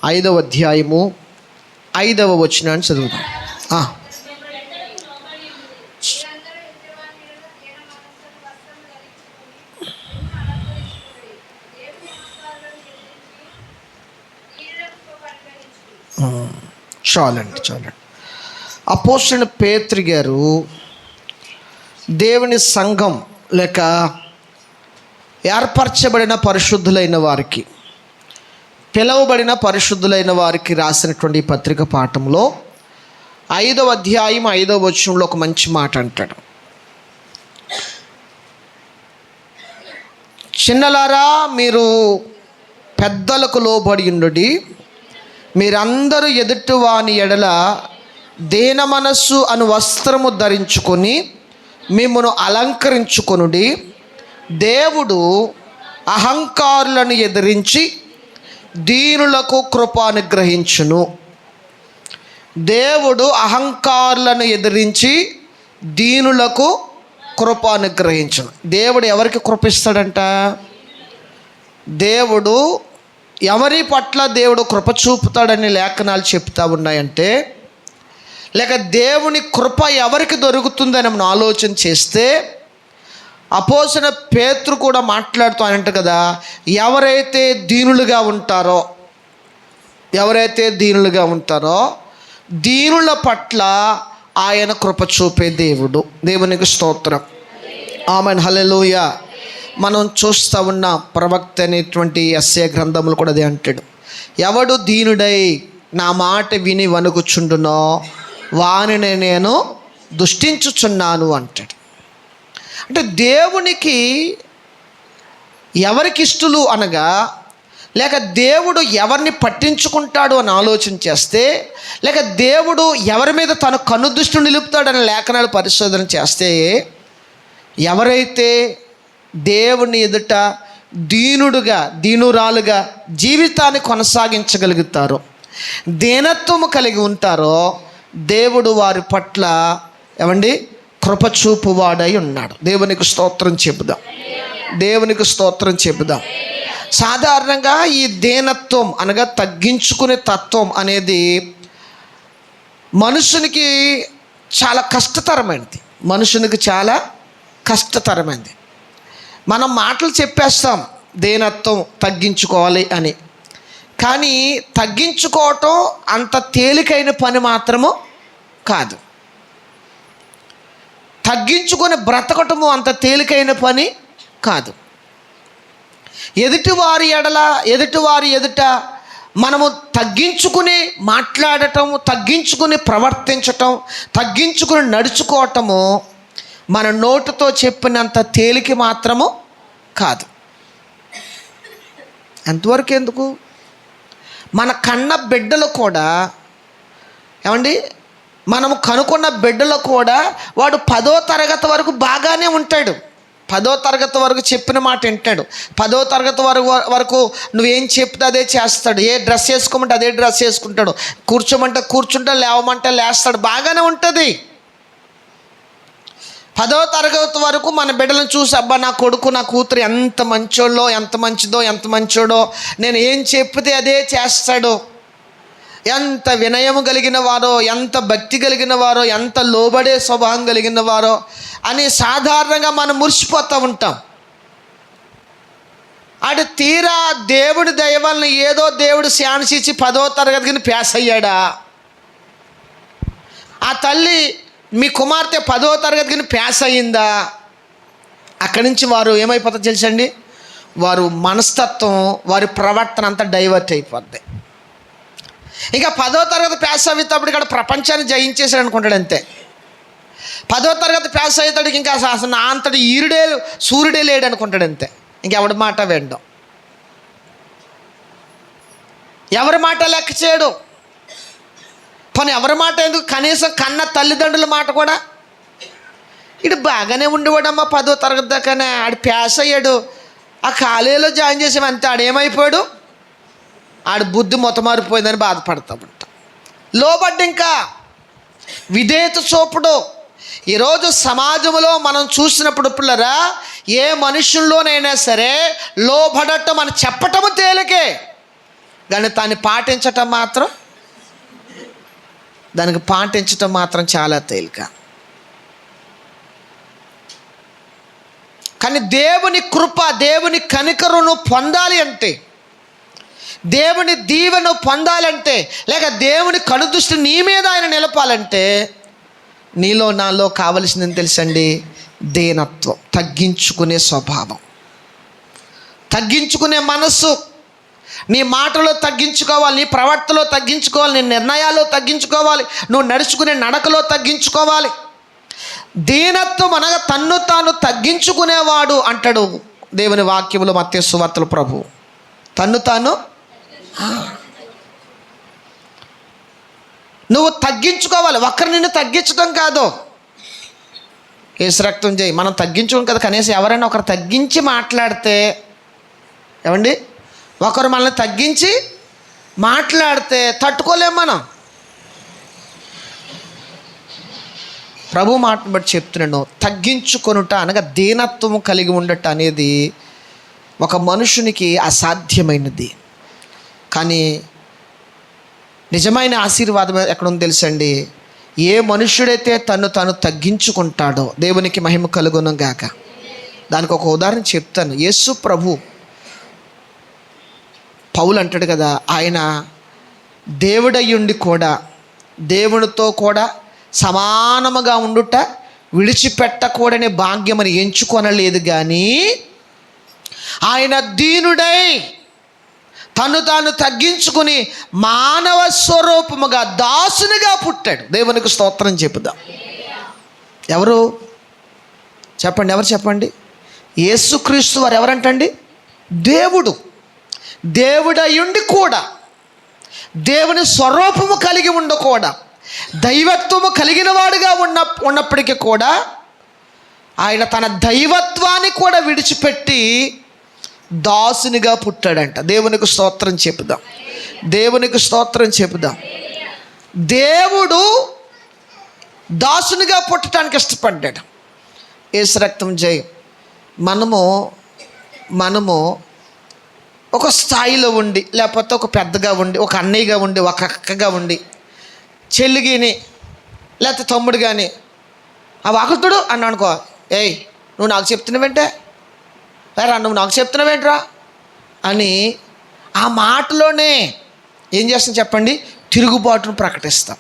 5వ అధ్యాయము 5వ వచనాన్ని చదువుదాం. చాలండి. అపోస్తలుడైన పేతురు గారు దేవుని సంఘం లేక ఏర్పరచబడిన పరిశుద్ధులైన వారికి, పిలువబడిన పరిశుద్ధులైన వారికి రాసినటువంటి పత్రిక పాఠంలో 5వ అధ్యాయం 5వ వచనంలో ఒక మంచి మాట అంటాడు. చిన్నలారా, మీరు పెద్దలకు లోబడి ఉండుడి, మీరందరూ ఎదుటి వాని ఎడల దేన మనస్సు అను వస్త్రము ధరించుకొని మిమ్మును అలంకరించుకొనుడి. దేవుడు అహంకారులను ఎదిరించి దీనులకు కృప అనుగ్రహించును. దేవుడు అహంకారులను ఎదిరించి దీనులకు కృప అనుగ్రహించును. దేవుడు ఎవరికి కృప ఇస్తాడంట? దేవుడు ఎవరి పట్ల దేవుడు కృప చూపుతాడని లేఖనాలు చెప్తా ఉన్నాయంటే, లేక దేవుని కృప ఎవరికి దొరుకుతుందని మనం ఆలోచన చేస్తే, అపోస్తలుడైన పేతురు కూడా మాట్లాడుతూ అంట కదా, ఎవరైతే దీనులుగా ఉంటారో దీనుల పట్ల ఆయన కృప చూపే దేవుడు. దేవునికి స్తోత్రం. ఆమేన్, హల్లెలూయా. మనం చూస్తూ ఉన్న ప్రవక్త అనేటువంటి యెషయా గ్రంథములు కూడా అదే అంటాడు. ఎవడు దీనుడై నా మాట విని వణుకుచుండునో వానిని నేను దుష్టించుచున్నాను అంటాడు. అంటే దేవునికి ఎవరికి ఇష్టలు అనగా, లేక దేవుడు ఎవరిని పట్టించుకుంటాడు అని ఆలోచన చేస్తే, లేక దేవుడు ఎవరి మీద తన కనుదృష్టిని నిలుపుతాడని లేఖనాలు పరిశోధన చేస్తే, ఎవరైతే దేవుని ఎదుట దీనురాలుగా జీవితాన్ని కొనసాగించగలుగుతారో, దీనత్వము కలిగి ఉంటారో, దేవుడు వారి పట్ల కృప చూపువాడై ఉన్నాడు. దేవునికి స్తోత్రం చెబుదాం. సాధారణంగా ఈ దీనత్వం అనగా తగ్గించుకునే తత్వం అనేది మనుషునికి చాలా కష్టతరమైనది. మనం మాటలు చెప్పేస్తాం దీనత్వం తగ్గించుకోవాలి అని, కానీ తగ్గించుకోవటం అంత తేలికైన పని మాత్రము కాదు. తగ్గించుకొని బ్రతకటము అంత తేలికైన పని కాదు. ఎదుటివారి ఎదుట మనము తగ్గించుకుని మాట్లాడటం, తగ్గించుకుని ప్రవర్తించటం, తగ్గించుకుని నడుచుకోవటము మన నోటితో చెప్పినంత తేలిక మాత్రము కాదు. ఎంతవరకు ఎందుకు, మన కన్న బిడ్డలు కూడా మనము కనుక్కున్న బిడ్డలు కూడా వాడు 10వ తరగతి వరకు బాగానే ఉంటాడు. 10వ తరగతి వరకు చెప్పిన మాట వింటాడు. 10వ తరగతి వరకు నువ్వేం చెప్తే అదే చేస్తాడు. ఏ డ్రెస్ వేసుకోమంటే అదే డ్రెస్ వేసుకుంటాడు. కూర్చోమంటే కూర్చుంటాడు, లేవమంటే లేస్తాడు, బాగానే ఉంటుంది. 10వ తరగతి వరకు మన బిడ్డలను చూసి, అబ్బా నా కొడుకు నా కూతురు ఎంత మంచోడో, నేను ఏం చెప్తే అదే చేస్తాడు, ఎంత వినయము కలిగిన వారో, ఎంత భక్తి కలిగిన వారో, ఎంత లోబడే స్వభావం కలిగిన వారో అని సాధారణంగా మనం మురిసిపోతూ ఉంటాం. అటు తీరా దేవుడి దయ వలన ఏదో దేవుడు శాన్సిచ్చి 10వ తరగతికి పాస్ అయ్యాడా, ఆ తల్లి మీ కుమార్తె 10వ తరగతికి పాస్ అయ్యిందా, అక్కడి నుంచి వారు ఏమైపోతారు తెలుసండి, వారు మనస్తత్వం, వారి ప్రవర్తన అంతా డైవర్ట్ అయిపోద్ది. ఇంకా 10వ తరగతి పాస్ అయ్యేటప్పుడు ఇక్కడ ప్రపంచాన్ని జయించేసాడు అనుకుంటాడు అంతే. 10వ తరగతి పాస్ అయ్యేటాడికి ఇంకా అసలు నా అంతటి సూర్యుడే లేడు అనుకుంటాడు అంతే. ఇంకెవడి మాట వినడం, ఎవరి మాట లెక్క చేయడు. పోనీ ఎవరి మాట ఎందుకు, కనీసం కన్న తల్లిదండ్రుల మాట కూడా. ఇటు బాగానే ఉండేవాడమ్మా 10వ తరగతి దాకానే, ఆడు పాస్ అయ్యాడు, ఆ కాలేజీలో జాయిన్ చేసాం అంతే, ఆడేమైపోయాడు, ఆడు బుద్ధి మొత్తం మారిపోయిందని బాధపడతామంట. లోబడ్డ ఇంకా విధేయత చూపుడు. ఈరోజు సమాజంలో మనం చూసినప్పుడు పిల్లరా, ఏ మనుషుల్లోనైనా సరే లోబడటం అని చెప్పటము తేలికే, కానీ దానికి పాటించటం మాత్రం చాలా తేలిక. కానీ దేవుని కృప, దేవుని కనికరును పొందాలి అంటే, దేవుని దీవెను పొందాలంటే, లేక దేవుని కనుదృష్టి నీ మీద ఆయన నిలపాలంటే, నీలో నాలో కావలసిందని తెలుసండి, దీనత్వం, తగ్గించుకునే స్వభావం, తగ్గించుకునే మనస్సు. నీ మాటలో తగ్గించుకోవాలి, నీ ప్రవర్తనలో తగ్గించుకోవాలి, నీ నిర్ణయాల్లో తగ్గించుకోవాలి, నువ్వు నడుచుకునే నడకలో తగ్గించుకోవాలి. దీనత్వం అనగా తన్ను తాను తగ్గించుకునేవాడు అంటాడు దేవుని వాక్యములో మత్తయి సువార్తలో ప్రభు. తన్ను తాను నువ్వు తగ్గించుకోవాలి. ఒకరు నిన్ను తగ్గించడం కాదు. యేసు రక్తం చేయి, మనం తగ్గించుకోం కదా. కనీసం ఎవరైనా ఒకరు తగ్గించి మాట్లాడితే, ఏమండి, ఒకరు మనల్ని తగ్గించి మాట్లాడితే తట్టుకోలేం మనం. ప్రభు మాటను బట్టి చెప్తున్నాను, తగ్గించుకొనుట అనగా దీనత్వము కలిగి ఉండట అనేది ఒక మనుషునికి అసాధ్యమైనది. కానీ నిజమైన ఆశీర్వాదం ఎక్కడుందో తెలుసండి, ఏ మనుష్యుడైతే తను తగ్గించుకుంటాడో దేవునికి మహిమ కలుగును గాక. దానికి ఒక ఉదాహరణ చెప్తాను. యేసు ప్రభు, పౌలు అంటాడు కదా, ఆయన దేవుడయ్యుండి కూడా దేవునితో కూడా సమానముగా ఉండుట విడిచిపెట్టకూడని భాగ్యమని ఎంచుకొనలేదు, కానీ ఆయన దీనుడై తాను తగ్గించుకుని మానవ స్వరూపముగా దాసునిగా పుట్టాడు. దేవునికి స్తోత్రం చెప్పుదాం. ఎవరు చెప్పండి, ఎవరు చెప్పండి? యేసుక్రీస్తు వారు ఎవరంటండి? దేవుడయ్యుండి కూడా, దేవుని స్వరూపము కలిగి ఉండకూడా, దైవత్వము కలిగిన వాడుగా ఉన్నప్పటికీ కూడా ఆయన తన దైవత్వాన్ని కూడా విడిచిపెట్టి దాసునిగా పుట్టాడంట. దేవునికి స్తోత్రం చెప్పుదాం. దేవునికి స్తోత్రం చెప్పుదాం. దేవుడు దాసునిగా పుట్టడానికి ఇష్టపడ్డాడు. యేసు రక్తం జయం. మనము ఒక స్థాయిలో ఉండి, లేకపోతే ఒక పెద్దగా ఉండి, ఒక అన్నయ్యగా ఉండి, ఒక అక్కగా ఉండి, చెల్లిగిని లేకపోతే తమ్ముడు కానీ ఆ వాకుతుడు అన్నా అనుకో, ఏయ్ నువ్వు నాకు చెప్తున్నావేంటే, రా నువ్వు నాకు చెప్తున్నావేంట్రా అని ఆ మాటలోనే ఏం చేస్తాం చెప్పండి, తిరుగుబాటును ప్రకటిస్తాం.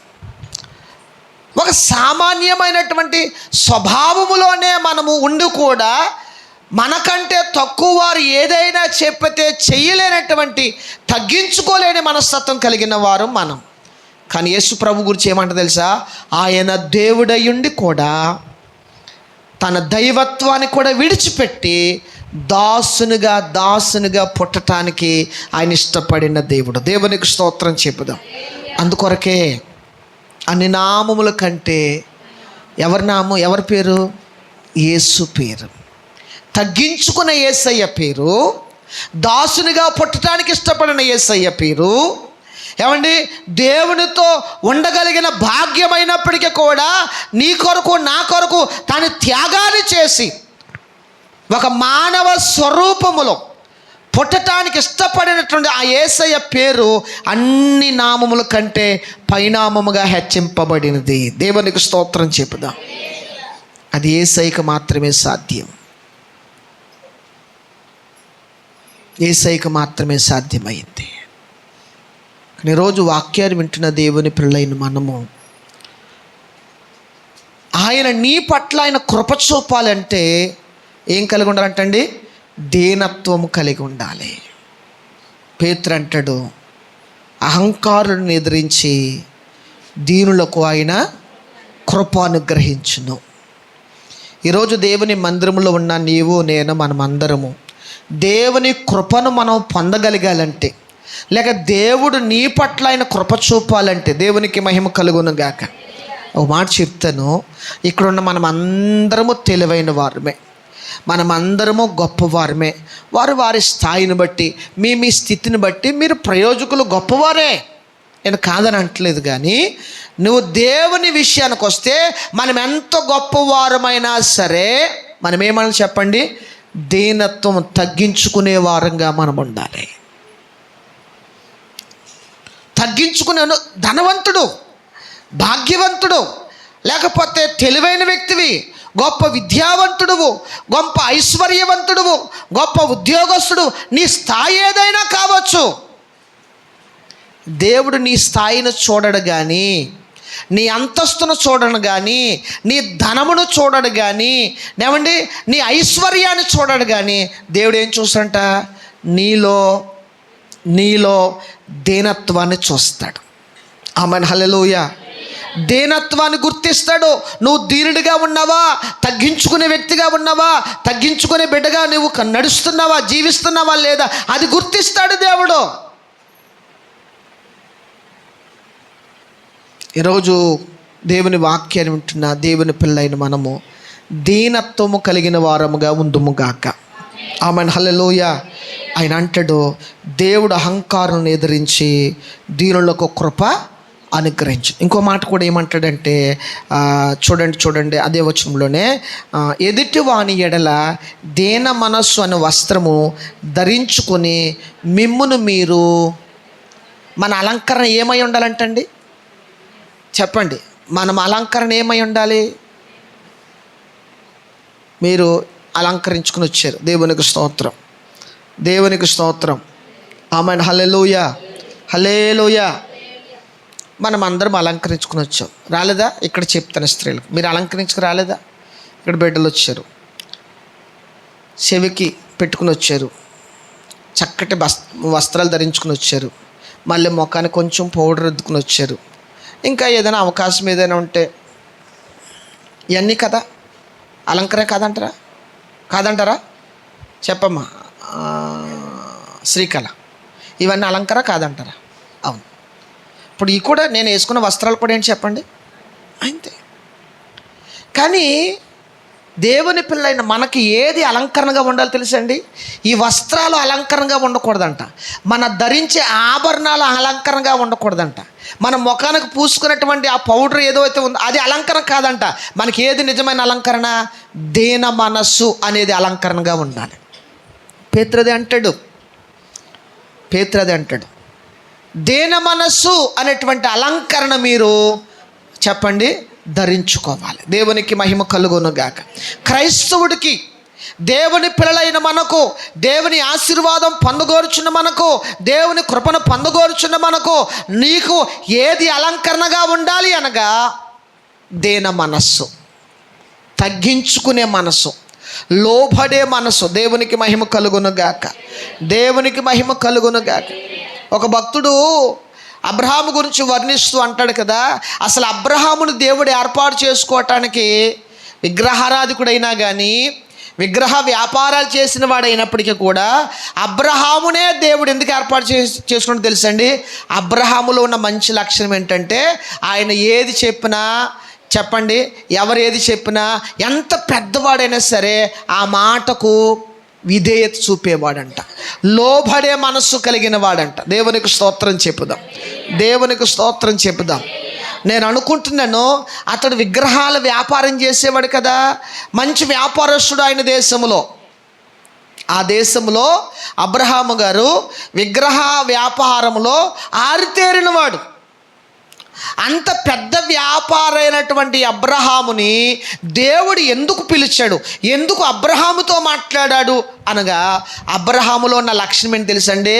ఒక సామాన్యమైనటువంటి స్వభావములోనే మనము ఉండి కూడా మనకంటే తక్కువ వారు ఏదైనా చెప్పితే చెయ్యలేనటువంటి, తగ్గించుకోలేని మనస్తత్వం కలిగిన వారు మనం. కానీ యేసు ప్రభు గురించి ఏమంట తెలుసా? ఆయన దేవుడయ్యుండి కూడా తన దైవత్వాన్ని కూడా విడిచిపెట్టి దాసునిగా పుట్టడానికి ఆయన ఇష్టపడిన దేవుడు. దేవునికి స్తోత్రం చెప్పుదాం. అందుకొరకే అన్ని నామముల కంటే ఎవరి పేరు? యేసు పేరు. తగ్గించుకున్న యేసయ్య పేరు, దాసునిగా పుట్టడానికి ఇష్టపడిన యేసయ్య పేరు. ఏమండి, దేవునితో ఉండగలిగిన భాగ్యమైనప్పటికీ కూడా నీ కొరకు నా కొరకు తాను త్యాగాన్ని చేసి ఒక మానవ స్వరూపములో పుట్టడానికి ఇష్టపడినటువంటి ఆ యేసయ్య పేరు అన్ని నామముల కంటే పైనామముగా హెచ్చింపబడినది. దేవునికి స్తోత్రం చెప్పుదాం. అది యేసయ్యకు మాత్రమే సాధ్యం. యేసయ్యకు మాత్రమే సాధ్యమైంది. ఈరోజు వాక్యాన్ని వింటున్న దేవుని పిల్లలైన మనము, ఆయన నీ పట్ల ఆయన కృప చూపాలంటే ఏం కలిగి ఉండాలంటండి? దీనత్వము కలిగి ఉండాలి. పేతురు అంటాడు, అహంకారులను ఎదిరించి దీనులకు ఆయన కృప అనుగ్రహించును. ఈరోజు దేవుని మందిరంలో ఉన్న నీవు నేను మనమందరము దేవుని కృపను మనం పొందగలిగాలంటే, లేక దేవుడు నీ పట్ల ఆయన కృప చూపాలంటే, దేవునికి మహిమ కలుగును గాక. ఒక మాట చెప్తాను, ఇక్కడున్న మనమందరము తెలివైన వారమే, మనమందరము గొప్పవారమే. వారి స్థాయిని బట్టి, మీ స్థితిని బట్టి మీరు ప్రయోజకులు గొప్పవారే, నేను కాదని అంటలేదు. కానీ నువ్వు దేవుని విషయానికి వస్తే మనం ఎంత గొప్పవారమైనా సరే మనం ఏమని చెప్పండి? దీనత్వం తగ్గించుకునే వారంగా మనం ఉండాలి. తగ్గించుకునే ధనవంతుడు, భాగ్యవంతుడు, లేకపోతే తెలివైన వ్యక్తివి, గొప్ప విద్యావంతుడువు, గొప్ప ఐశ్వర్యవంతుడువు, గొప్ప ఉద్యోగస్తుడు, నీ స్థాయి ఏదైనా కావచ్చు. దేవుడు నీ స్థాయిని చూడడు కానీ, నీ అంతస్తును చూడడు కానీ, నీ ధనమును చూడడు కానీ, ఏమండి నీ ఐశ్వర్యాన్ని చూడడు కానీ, దేవుడు ఏం చూస్తాడంట? నీలో దీనత్వాన్ని చూస్తాడు. ఆమేన్, హల్లెలూయా. దీనత్వాన్ని గుర్తిస్తాడు. నువ్వు దీనుడిగా ఉన్నావా, తగ్గించుకునే వ్యక్తిగా ఉన్నావా, తగ్గించుకునే బిడ్డగా నువ్వు నడుస్తున్నావా, జీవిస్తున్నావా లేదా, అది గుర్తిస్తాడు దేవుడు. ఈరోజు దేవుని వాక్యాన్ని వింటున్న దేవుని పిల్లైన మనము దీనత్వము కలిగిన వారముగా ఉందుము గాక. ఆమేన్, హల్లెలూయా. ఆయన అంటాడు, దేవుడు అహంకారం ఎదిరించి దీనులకు కృప అనుగ్రహించు. ఇంకో మాట కూడా ఏమంటాడంటే, చూడండి అదే వచనంలోనే, ఎదుటి వాని ఎడల దీన మనస్సు అనే వస్త్రము ధరించుకొని మిమ్మును మీరు. మన అలంకరణ ఏమై ఉండాలంటండి? చెప్పండి, మనం అలంకరణ ఏమై ఉండాలి? మీరు అలంకరించుకుని వచ్చారు. దేవునికి స్తోత్రం, దేవునికి స్తోత్రం. ఆమేన్, హల్లెలూయా, హల్లెలూయా. మనం అందరం అలంకరించుకుని వచ్చాం. రాలేదా? ఇక్కడ చెప్తాను, స్త్రీలకు మీరు అలంకరించుకు రాలేదా? ఇక్కడ బిడ్డలు వచ్చారు, చెవికి పెట్టుకుని వచ్చారు, చక్కటి వస్త్రాలు ధరించుకుని వచ్చారు, మళ్ళీ ముఖానికి కొంచెం పౌడర్ రుద్దుకుని వచ్చారు. ఇంకా ఏదైనా అవకాశం ఏదైనా ఉంటే ఇవన్నీ కదా అలంకరణ కాదంటారా? చెప్పమ్మా శ్రీకళ, ఇవన్నీ అలంకరణ కాదంటారా? అవును. ఇప్పుడు ఈ కూడా నేను వేసుకున్న వస్త్రాలు కూడా ఏంటి చెప్పండి, అంతే. కానీ దేవుని పిల్లైన మనకి ఏది అలంకరణగా ఉండాలో తెలుసండి? ఈ వస్త్రాలు అలంకరణగా ఉండకూడదంట, మన ధరించే ఆభరణాలు అలంకరణగా ఉండకూడదంట, మన ముఖానికి పూసుకున్నటువంటి ఆ పౌడర్ ఏదో అయితే ఉందో అది అలంకరణ కాదంట. మనకి ఏది నిజమైన అలంకరణ? దీన మనస్సు అనేది అలంకరణగా ఉండాలి. పేతురు అదే అంటాడు, దీన మనస్సు అనేటువంటి అలంకరణ మీరు చెప్పండి ధరించుకోవాలి. దేవునికి మహిమ కలుగును గాక. క్రైస్తవుడికి, దేవుని పిల్లలైన మనకు, దేవుని ఆశీర్వాదం పొందగోరుచున్న మనకు, దేవుని కృపను పొందగోరుచున్న మనకు, నీకు ఏది అలంకరణగా ఉండాలి అనగా దీన మనస్సు, తగ్గించుకునే మనసు, లోబడే మనసు. దేవునికి మహిమ కలుగును గాక, దేవునికి మహిమ కలుగును గాక. ఒక భక్తుడు అబ్రహాము గురించి వర్ణిస్తూ అంటాడు కదా, అసలు అబ్రహామును దేవుడు ఏర్పాటు చేసుకోవటానికి విగ్రహారాధికుడైనా కానీ, విగ్రహ వ్యాపారాలు చేసిన వాడైనప్పటికీ కూడా అబ్రహామునే దేవుడు ఎందుకు ఏర్పాటు చేసుకుంటూ తెలుసండి? అబ్రహాములో ఉన్న మంచి లక్షణం ఏంటంటే, ఆయన ఏది చెప్పినా చెప్పండి, ఎవరు ఏది చెప్పినా, ఎంత పెద్దవాడైనా సరే ఆ మాటకు విధేయత చూపేవాడంట, లోబడే మనస్సు కలిగిన వాడంట. దేవునికి స్తోత్రం చెప్పుదాం, దేవునికి స్తోత్రం చెప్పుదాం. నేను అనుకుంటున్నాను, అతడు విగ్రహాల వ్యాపారం చేసేవాడు కదా, మంచి వ్యాపారస్తుడు ఆయన దేశంలో. ఆ దేశంలో అబ్రహాము గారు విగ్రహ వ్యాపారంలో ఆరితేరినవాడు. అంత పెద్ద వ్యాపారైనటువంటి అబ్రహాముని దేవుడు ఎందుకు పిలిచాడు, ఎందుకు అబ్రహాముతో మాట్లాడాడు అనగా, అబ్రహాములో ఉన్న లక్షణం ఏంటి తెలుసండి?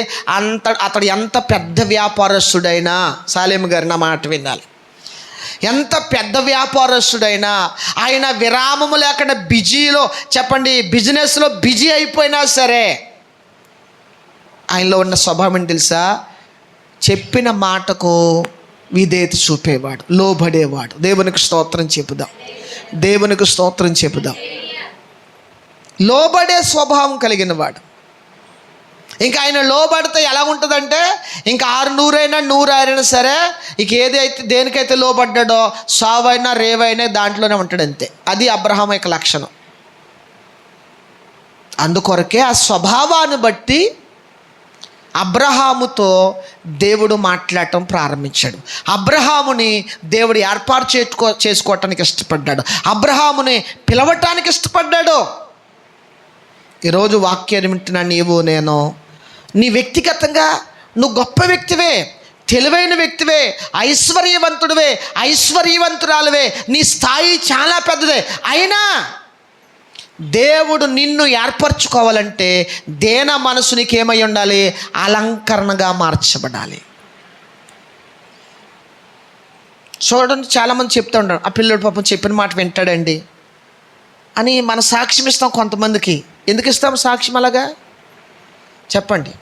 అతడు ఎంత పెద్ద వ్యాపారస్తుడైనా, సాలేం గారు నా మాట వినాలి, ఎంత పెద్ద వ్యాపారస్తుడైనా ఆయన విరామము లేకుండా బిజీలో చెప్పండి, బిజినెస్లో బిజీ అయిపోయినా సరే ఆయనలో ఉన్న స్వభావం ఏంటి తెలుసా? చెప్పిన మాటకు విధేయత చూపేవాడు, లోబడేవాడు. దేవునికి స్తోత్రం చెప్పుదాం, దేవునికి స్తోత్రం చెప్పుదాం. లోబడే స్వభావం కలిగిన వాడు. ఇంకా ఆయన లోబడితే ఎలా ఉంటుందంటే, ఇంకా 600 100 సరే, ఇక ఏదైతే దేనికైతే లోబడ్డాడో సావైనా రేవైనా దాంట్లోనే ఉంటాడు, అంతే. అది అబ్రహాము యొక్క లక్షణం. అందుకొరకే ఆ స్వభావాన్ని బట్టి అబ్రహాముతో దేవుడు మాట్లాడటం ప్రారంభించాడు. అబ్రహాముని దేవుడు ఏర్పాటు చేసుకోవటానికి ఇష్టపడ్డాడు, అబ్రహాముని పిలవటానికి ఇష్టపడ్డాడు. ఈరోజు వాక్యాన్ని వింటున్నా నీవు నేను, నీ వ్యక్తిగతంగా నువ్వు గొప్ప వ్యక్తివే, తెలివైన వ్యక్తివే, ఐశ్వర్యవంతుడివే, ఐశ్వర్యవంతురాలువే, నీ స్థాయి చాలా పెద్దదే. అయినా దేవుడు నిన్ను ఏర్పరచుకోవాలంటే దేన మనసు నీకేమై ఉండాలి? అలంకరణగా మార్చబడాలి. చూడండి, చాలామంది చెప్తూ ఉంటారు, ఆ పిల్లడు పాపం చెప్పిన మాట వింటాడండి అని మన సాక్ష్యం ఇస్తాం కొంతమందికి. ఎందుకు ఇస్తాం సాక్ష్యం అలాగా చెప్పండి?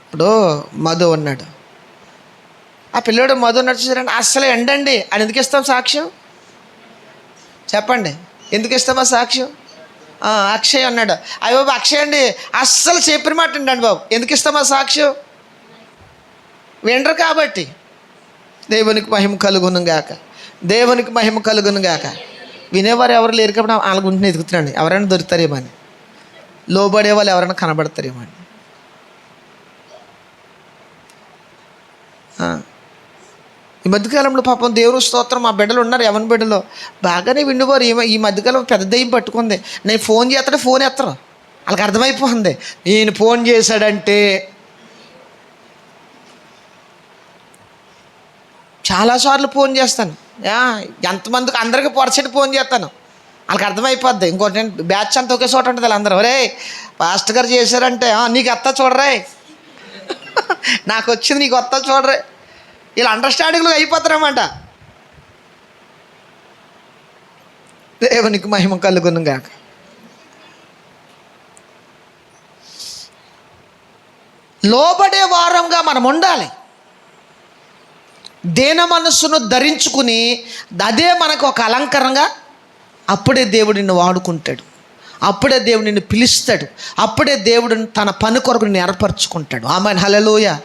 ఇప్పుడు మధు ఉన్నాడు, ఆ పిల్లడు మధు ఉన్నాడు చూసారండి, అస్సలు ఎండండి అని ఎందుకు ఇస్తాం సాక్ష్యం చెప్పండి? ఎందుకు ఇస్తామా సాక్ష్యం? అక్షయ్ ఉన్నాడు, అయ్య బాబు అక్షయ్ అండి అస్సలు చెప్పిన మాట ఉండండి బాబు, ఎందుకు ఇస్తామా సాక్ష్యం? వినరు కాబట్టి. దేవునికి మహిమ కలుగును గాక, దేవునికి మహిమ కలుగును గాక. వినేవారు ఎవరు లేరు కాబట్టి వాళ్ళ గుంటుని ఎదుగుతున్నాండి, ఎవరైనా దొరుకుతారేమో అని, లోబడే వాళ్ళు ఎవరైనా కనబడతారేమో అని. ఈ మధ్యకాలంలో పాపం దేవుని స్తోత్రం, మా బిడ్డలు ఉన్నారు, ఎవరి బిడ్డలో బాగానే విండువారు. ఈ మధ్యకాలం పెద్ద దెయ్యం పట్టుకుంది. నేను ఫోన్ చేస్తాడే ఫోన్ ఎత్తరు, వాళ్ళకి అర్థమైపోతుంది నేను ఫోన్ చేశాడంటే. చాలాసార్లు ఫోన్ చేస్తాను, ఎంతమందికి అందరికీ పొరచెట్టి ఫోన్ చేస్తాను, వాళ్ళకి అర్థమైపోద్ది. ఇంకోటి బ్యాచ్ అంతా ఒకే చోట ఉంటుంది, వాళ్ళందరూ ఒరే పాస్టర్ గారు చేశారంటే నీకు వస్తా చూడరే, నాకు వచ్చింది నీకు వస్తా చూడరే, ఇలా అండర్స్టాండింగ్లో అయిపోతారన్నమాట. దేవునికి మహిమ కలుగును గాక. లోబడే వారంగా మనం ఉండాలి. దేన మనస్సును ధరించుకుని అదే మనకు ఒక అలంకరణగా, అప్పుడే దేవుడు నిన్ను వాడుకుంటాడు, అప్పుడే దేవుడు నిన్ను పిలుస్తాడు, అప్పుడే దేవుడు తన పని కొరకు నిన్ను ఏర్పరచుకుంటాడు. ఆమేన్, హల్లెలూయా.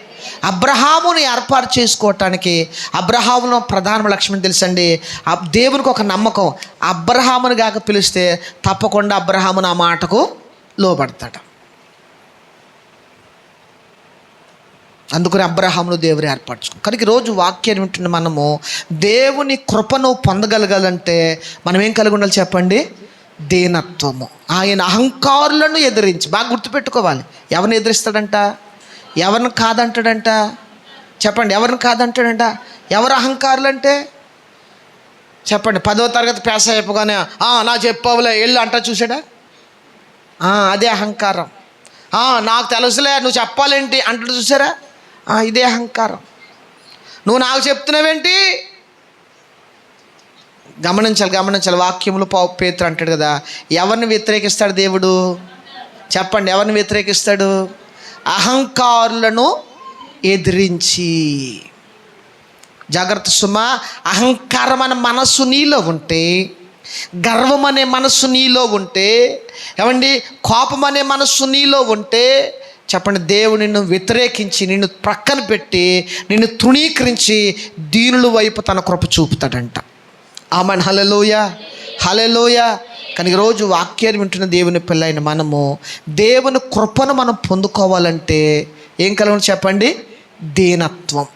అబ్రహాముని ఏర్పాటు చేసుకోవటానికి అబ్రహాములో ప్రధాన లక్ష్యం తెలుసండి, దేవునికి ఒక నమ్మకం. అబ్రహాముని కాక పిలిస్తే తప్పకుండా అబ్రహాము నా మాటకు లోబడతాడు. అందుకని అబ్రహామును దేవుడు ఏర్పరచుకో. కనుక ఈరోజు వాక్యాన్ని వింటున్న మనము దేవుని కృపను పొందగలగాలంటే మనం ఏం కలిగి ఉండాలి చెప్పండి? దీనత్వము. ఆయన అహంకారులను ఎదిరించి, బాగా గుర్తుపెట్టుకోవాలి, ఎవరిని ఎదిరిస్తాడంట? ఎవరిని కాదంటాడంట? చెప్పండి, ఎవరిని కాదంటాడంట? ఎవరు అహంకారులు అంటే చెప్పండి? 10వ తరగతి పాస్ అయిపోగానే నా చెప్పవులే వెళ్ళు అంట చూసాడా? అదే అహంకారం. నాకు తెలుసులే నువ్వు చెప్పాలేంటి అంటాడు చూసారా? ఇదే అహంకారం. నువ్వు నాకు చెప్తున్నావేంటి? గమనించాలి. వాక్యములు పేతురు అంటాడు కదా, ఎవరిని వ్యతిరేకిస్తాడు దేవుడు? చెప్పండి, ఎవరిని వ్యతిరేకిస్తాడు? అహంకారులను ఎదిరించి. జాగ్రత్త సుమా, అహంకారం అనే మనస్సు నీలో ఉంటే, గర్వం అనే మనస్సు నీలో ఉంటే, ఏమండి కోపం అనే మనస్సు నీలో ఉంటే చెప్పండి, దేవుడు నిన్ను వ్యతిరేకించి, నిన్ను ప్రక్కన పెట్టి, నిన్ను తృణీకరించి దీనుల వైపు తన కృప చూపుతాడంట. ఆమేన్, హల్లెలూయా, హల్లెలూయా. కానీ ఈరోజు వాక్యాన్ని వింటున్న దేవుని పిల్లైన మనము దేవుని కృపను మనం పొందుకోవాలంటే ఏం కలగను చెప్పండి? దీనత్వం.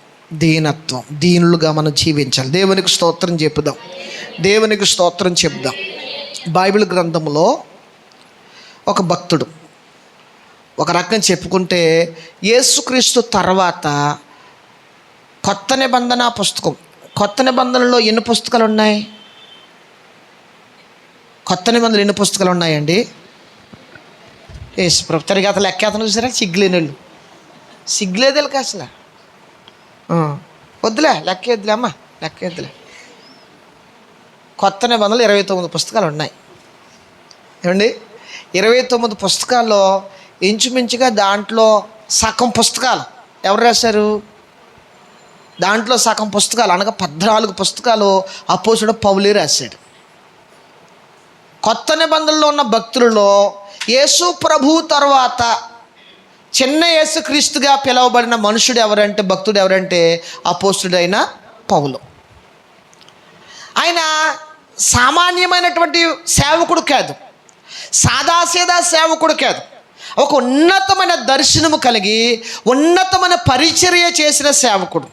దీనులుగా మనం జీవించాలి. దేవునికి స్తోత్రం చెప్పుదాం, దేవునికి స్తోత్రం చెప్దాం. బైబిల్ గ్రంథంలో ఒక భక్తుడు, ఒక రకం చెప్పుకుంటే యేసుక్రీస్తు తర్వాత కొత్త నిబంధన పుస్తకం, కొత్త నిబంధనలో ఎన్ని పుస్తకాలు ఉన్నాయి? కొత్త నిబంధనలు ఎన్ని పుస్తకాలు ఉన్నాయండి? యేసు ప్రభు తరిగి అతను లెక్కేతను చూసారా? సిగ్గులేనిళ్ళు, సిగ్గులేదు వీళ్ళకి అసలు. వద్దులే లెక్కేద్దులే అమ్మ, లెక్కేద్దులే. కొత్త నిబంధనలు 29 పుస్తకాలు ఉన్నాయి. ఏమండి, 29 పుస్తకాల్లో ఇంచుమించుగా దాంట్లో సగం పుస్తకాలు ఎవరు రాశారు? దాంట్లో సగం పుస్తకాలు అనగా 14 పుస్తకాలు అపోస్తులుడు పౌలే రాశాడు. కొత్త నిబంధనలో ఉన్న భక్తులలో యేసు ప్రభు తర్వాత చిన్న యేసుక్రీస్తుగా పిలువబడిన మనుషుడు ఎవరంటే, భక్తుడు ఎవరంటే అపోస్తుడైన పౌలు. ఆయన సామాన్యమైనటువంటి సేవకుడు కాదు, సాదాసీదా సేవకుడు కాదు. ఒక ఉన్నతమైన దర్శనము కలిగి ఉన్నతమైన పరిచర్య చేసిన సేవకుడు.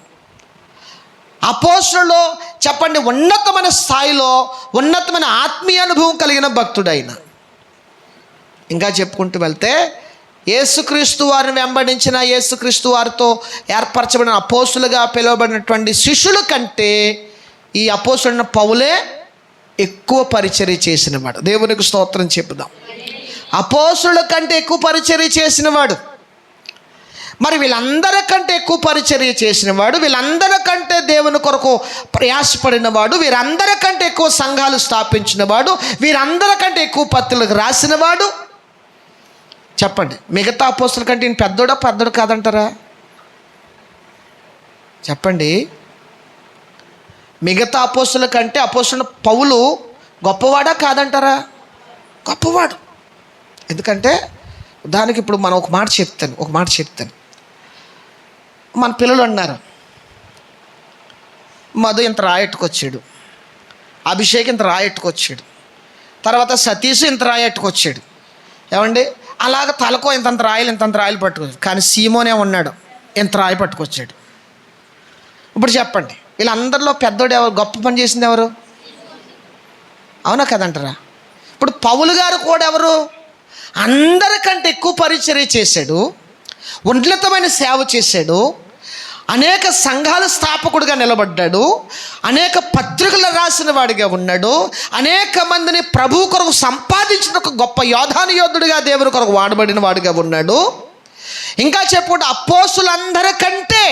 అపోస్తులలో చెప్పండి, ఉన్నతమైన స్థాయిలో ఉన్నతమైన ఆత్మీయ అనుభవం కలిగిన భక్తుడైన. ఇంకా చెప్పుకుంటూ వెళ్తే యేసుక్రీస్తు వారిని వెంబడించిన, యేసుక్రీస్తు వారితో ఏర్పరచబడిన అపోస్తులుగా పిలువబడినటువంటి శిష్యుల కంటే ఈ అపోస్తులైన పౌలే ఎక్కువ పరిచర్య చేసినవాడు. దేవునికి స్తోత్రం చెప్పుదాం. అపోస్తుల కంటే ఎక్కువ పరిచర్య చేసినవాడు. మరి వీళ్ళందరికంటే ఎక్కువ పరిచర్య చేసినవాడు, వీళ్ళందరికంటే దేవుని కొరకు ప్రయాసపడినవాడు, వీరందరికంటే ఎక్కువ సంఘాలు స్థాపించినవాడు, వీరందరికంటే ఎక్కువ పత్రికలకు రాసినవాడు. చెప్పండి, మిగతా అపోస్తుల కంటే ఈయన పెద్దోడు కాదంటారా? చెప్పండి, మిగతా అపోస్తుల కంటే అపోస్తుల పౌలు గొప్పవాడా కాదంటారా? గొప్పవాడు. ఎందుకంటే దానికి ఇప్పుడు మనం ఒక మాట చెప్తాను. మన పిల్లలు అన్నారు, మధు ఇంత రాయట్టుకొచ్చాడు, అభిషేక్ ఇంత రాయట్టుకొచ్చాడు, తర్వాత సతీష్ ఇంత రాయట్టుకొచ్చాడు. ఏమండి, అలాగ తలకో ఇంతంత రాయలు పట్టుకొచ్చాడు. కానీ సీమోనే ఉన్నాడు, ఇంత రాయి పట్టుకొచ్చాడు. ఇప్పుడు చెప్పండి, వీళ్ళందరిలో పెద్దోడు ఎవరు? గొప్ప పని చేసింది ఎవరు? అవునా కదంటారా? ఇప్పుడు పౌలు గారు కూడా ఎవరు? అందరికంటే ఎక్కువ పరిచర్య చేశాడు, ఉన్నతమైన సేవ చేశాడు, అనేక సంఘాల స్థాపకుడిగా నిలబడ్డాడు, అనేక పత్రికలు రాసిన వాడిగా ఉన్నాడు, అనేక మందిని ప్రభు కొరకు సంపాదించిన ఒక గొప్ప యోధుడిగా దేవుని కొరకు వాడబడిన వాడిగా ఉన్నాడు. ఇంకా చెప్పుకుంటే అపోస్తులందరికంటే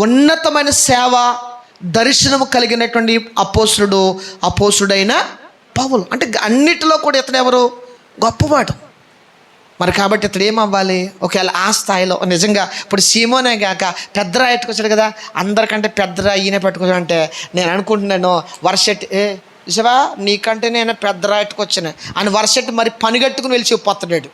ఉన్నతమైన సేవ దర్శనము కలిగినటువంటి అపోస్తుడైన పౌలు. అంటే అన్నిటిలో కూడా ఇతడు ఎవరు? గొప్పవాడు. మరి కాబట్టి ఇతడు ఏమవ్వాలి? ఒకవేళ ఆ స్థాయిలో నిజంగా ఇప్పుడు సీమోనే కాక పెద్ద రాయి ఎట్టుకొచ్చాడు కదా, అందరికంటే పెద్ద రాయి ఈయన పెట్టుకొచ్చాడు అంటే నేను అనుకుంటున్నాను వర్షెట్టి చూసావా, నీకంటే నేను పెద్ద రాయి ఎట్టుకొచ్చాను అని వర్షెట్టి మరి పనిగట్టుకుని వెళ్ళి చెప్పొస్తాడు.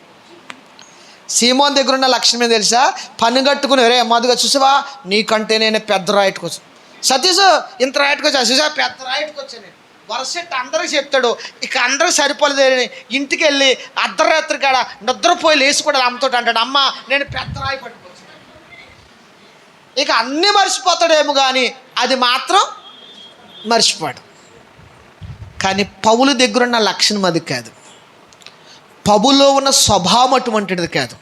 సీమోన్ దగ్గర ఉన్న లక్షణం ఏం తెలుసా? పనిగట్టుకుని రే మధుగా చూసావా, నీకంటే నేను పెద్ద రాయి ఎట్టుకొచ్చాను. సతీష్ ఇంత రాయి ఎట్టుకొచ్చా, చూసా పెద్ద రాయి ఎట్టుకొచ్చాను. వరసెట్ అందరికి చెప్తాడు. ఇక అందరూ సరిపోలేదని ఇంటికి వెళ్ళి అర్ధరాత్రి కాడ నిద్రపోయి లేచి కూడా అమ్మతోటి అంటాడు, అమ్మ నేను పెద్ద రాయి పట్టుకొచ్చాను. ఇక అన్నీ మర్చిపోతాడేమో కానీ అది మాత్రం మర్చిపోడు. కానీ పౌలు దగ్గర ఉన్న లక్షణం అది కాదు. పౌలులో ఉన్న స్వభావం అటువంటిది కాదు.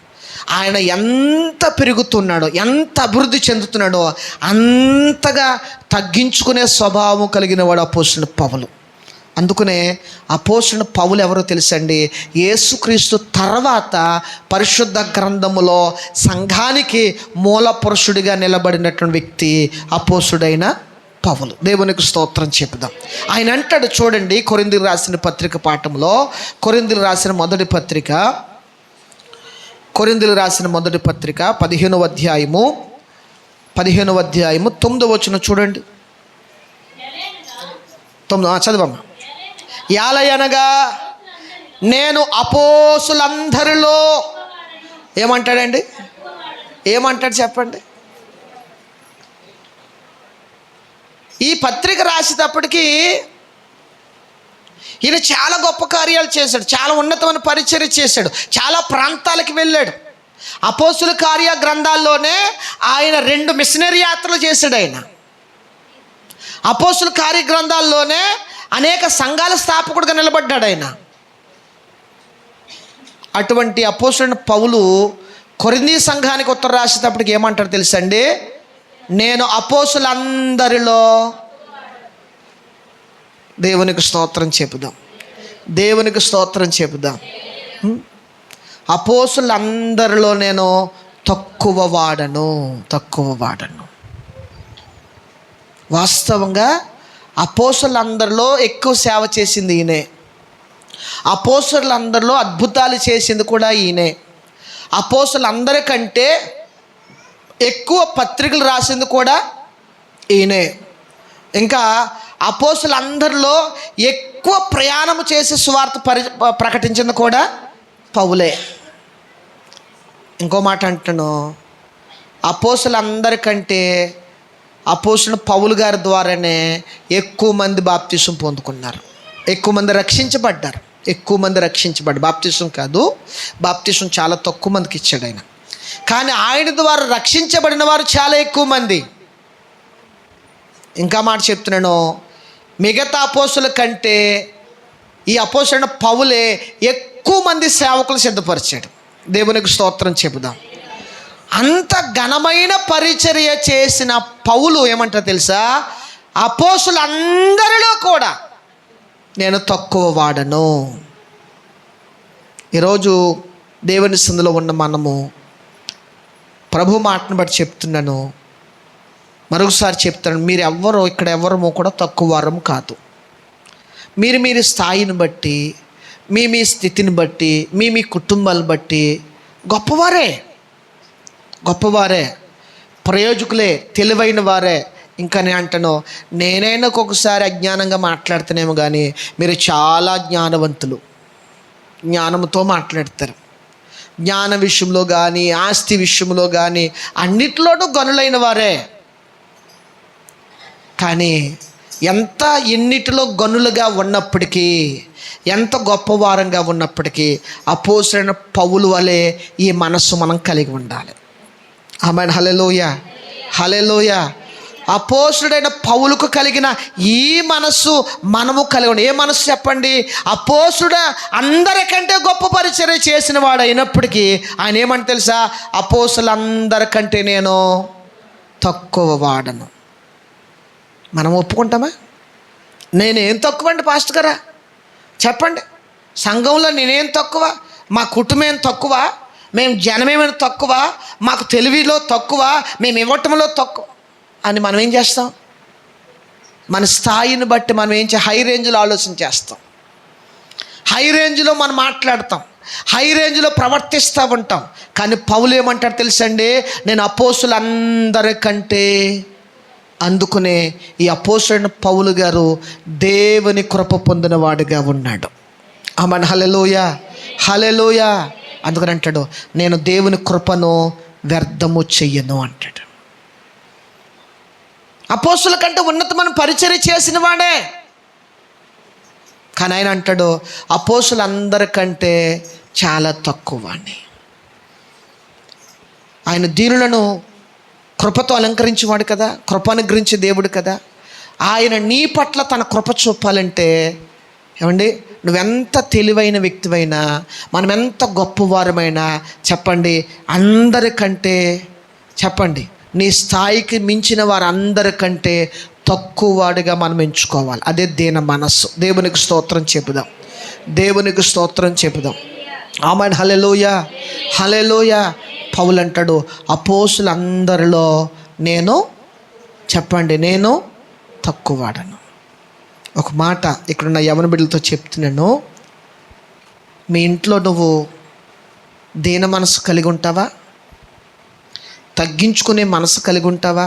ఆయన ఎంత పెరుగుతున్నాడో, ఎంత అభివృద్ధి చెందుతున్నాడో అంతగా తగ్గించుకునే స్వభావం కలిగిన వాడు అపోస్తులుడైన పౌలు. అందుకనే అపోస్తులుడైన పౌలు ఎవరో తెలుసండి? యేసుక్రీస్తు తర్వాత పరిశుద్ధ గ్రంథములో సంఘానికి మూల పురుషుడిగా నిలబడినటువంటి వ్యక్తి అపోస్తులుడైన పౌలు. దేవునికి స్తోత్రం చెప్పుదాం. ఆయన అంటాడు చూడండి, కొరింథీయులకు రాసిన పత్రిక పాఠంలో, కొరింథీయులకు రాసిన మొదటి పత్రిక 15వ అధ్యాయము 9వ వచనం చూడండి. 9 చదవమ్మ. యాలయనగా నేను అపోస్తులందరిలో ఏమంటాడండి? ఏమంటాడు చెప్పండి? ఈ పత్రిక రాసేటప్పటికి ఈయన చాలా గొప్ప కార్యాలు చేశాడు, చాలా ఉన్నతమైన పరిచర్య చేశాడు, చాలా ప్రాంతాలకు వెళ్ళాడు. అపోస్తుల కార్య గ్రంథాల్లోనే ఆయన 2 మిషనరీ యాత్రలు చేశాడు. ఆయన అపోస్తుల కార్య గ్రంథాల్లోనే అనేక సంఘాల స్థాపకుడిగా నిలబడ్డాడు. ఆయన అటువంటి అపోస్తులైన పౌలు కొరింథీ సంఘానికి ఉత్తరం రాసేటప్పటికి ఏమంటాడు తెలుసండి? నేను అపోస్తులందరిలో, దేవునికి స్తోత్రం చెప్పుదాం, దేవునికి స్తోత్రం చెప్పుదాం. అపోస్తులందరిలో నేను తక్కువ వాడను. వాస్తవంగా అపోస్తులందరిలో ఎక్కువ సేవ చేసింది ఈయనే. అపోస్తులందరిలో అద్భుతాలు చేసింది కూడా ఈయనే. అపోస్తులందరికంటే ఎక్కువ పత్రికలు రాసింది కూడా ఈయనే. ఇంకా అపోస్తులందరిలో ఎక్కువ ప్రయాణం చేసి సువార్త ప్రకటించింది కూడా పౌలే. ఇంకో మాట అంటాను, అపోస్తులందరికంటే అపోస్తుల పౌలు గారి ద్వారానే ఎక్కువ మంది బాప్తిసం పొందుకున్నారు, ఎక్కువ మంది రక్షించబడ్డారు. బాప్తిసం కాదు, బాప్తిసం చాలా తక్కువ మందికి ఇచ్చాడు ఆయన. కానీ ఆయన ద్వారా రక్షించబడిన వారు చాలా ఎక్కువ మంది. ఇంకా మాట చెప్తున్నాను, మిగతా అపోస్తుల కంటే ఈ అపోస్తులైన పౌలే ఎక్కువ మంది సేవకులు సిద్ధపరిచాడు. దేవునికి స్తోత్రం చెబుదాం. అంత ఘనమైన పరిచర్య చేసిన పౌలు ఏమంటారు తెలుసా? అపోస్తులందరిలో కూడా నేను తక్కువ వాడను. ఈరోజు దేవుని సందులో ఉన్న మనము ప్రభు మాటను బట్టి చెప్తున్నాను, మరొకసారి చెప్తాను, మీరు ఎవ్వరూ ఇక్కడ ఎవరము కూడా తక్కువ వారం కాదు. మీరు స్థాయిని బట్టి, మీ స్థితిని బట్టి, మీ కుటుంబాలను బట్టి గొప్పవారే, ప్రయోజకులే, తెలివైన వారే. ఇంకా నేను అంటాను, నేనైనా ఒక్కొక్కసారి అజ్ఞానంగా మాట్లాడుతానేమో కానీ మీరు చాలా జ్ఞానవంతులు, జ్ఞానంతో మాట్లాడతారు. జ్ఞాన విషయంలో కానీ, ఆస్తి విషయంలో కానీ అన్నిట్లోనూ గనులైన వారే. కానీ ఎన్నిటిలో గనులుగా ఉన్నప్పటికీ, ఎంత గొప్పవారంగా ఉన్నప్పటికీ అపోస్తలుడైన పౌలు వలె ఈ మనస్సు మనం కలిగి ఉండాలి. ఆమేన్. హల్లెలూయా, హల్లెలూయా. అపోస్తలుడైన పౌలుకు కలిగిన ఈ మనస్సు మనము కలిగి ఉండాలి. ఏ మనస్సు చెప్పండి? అపోస్తలుడు అందరికంటే గొప్ప పరిచర్య చేసిన వాడు అయినప్పటికీ ఆయన ఏమంటే తెలుసా? అపోస్తలులందరికంటే నేను తక్కువ వాడను. మనం ఒప్పుకుంటామా? నేనేం తక్కువ అండి పాస్టర్ గారా? చెప్పండి. సంఘంలో నేనేం తక్కువ? మా కుటుంబం తక్కువ? మేము జనమేమైనా తక్కువ? మాకు తెలివిలో తక్కువ? మేము ఇవ్వటంలో తక్కువ అని మనం ఏం చేస్తాం? మన స్థాయిని బట్టి మనం హై రేంజ్లో ఆలోచన చేస్తాం, హై రేంజ్లో మనం మాట్లాడతాం, హై రేంజ్లో ప్రవర్తిస్తూ ఉంటాం. కానీ పౌలు ఏమంటాడు తెలుసండి? నేను అపోస్తులందరికంటే. అందుకునే ఈ అపోస్తలుడైన పౌలు గారు దేవుని కృప పొందిన వాడిగా ఉన్నాడు. ఆమేన్. హల్లెలూయా, హల్లెలూయా. అందుకని అంటాడు, నేను దేవుని కృపను వ్యర్థము చెయ్యను అంటాడు. అపోస్తలుల కంటే ఉన్నతమైన పరిచర్య చేసిన వాడే. కానీ ఆయన అంటాడు, అపోస్తలులందరికంటే చాలా తక్కువ అని. ఆయన దీనులను కృపతో అలంకరించేవాడు కదా, కృప అనుగ్రహించే దేవుడు కదా. ఆయన నీ పట్ల తన కృప చూపాలంటే ఏమండి, నువ్వెంత తెలివైన వ్యక్తివైనా, మనం ఎంత గొప్పవారమైనా చెప్పండి, అందరికంటే చెప్పండి నీ స్థాయికి మించిన వారందరికంటే తక్కువ వాడిగా మనం ఎంచుకోవాలి. అదే దీన మనస్సు. దేవునికి స్తోత్రం చెబుదాం, దేవునికి స్తోత్రం చెబుదాం. ఆమేన్. హల్లెలూయా, హల్లెలూయా. పౌలు అంటాడు, అపోస్తులందరిలో నేను చెప్పండి నేను తక్కువ వాడను. ఒక మాట ఇక్కడున్న యవన బిడ్డలతో చెప్తున్నాను. మీ ఇంట్లో నువ్వు దీన మనసు కలిగి ఉంటావా? తగ్గించుకునే మనసు కలిగి ఉంటావా?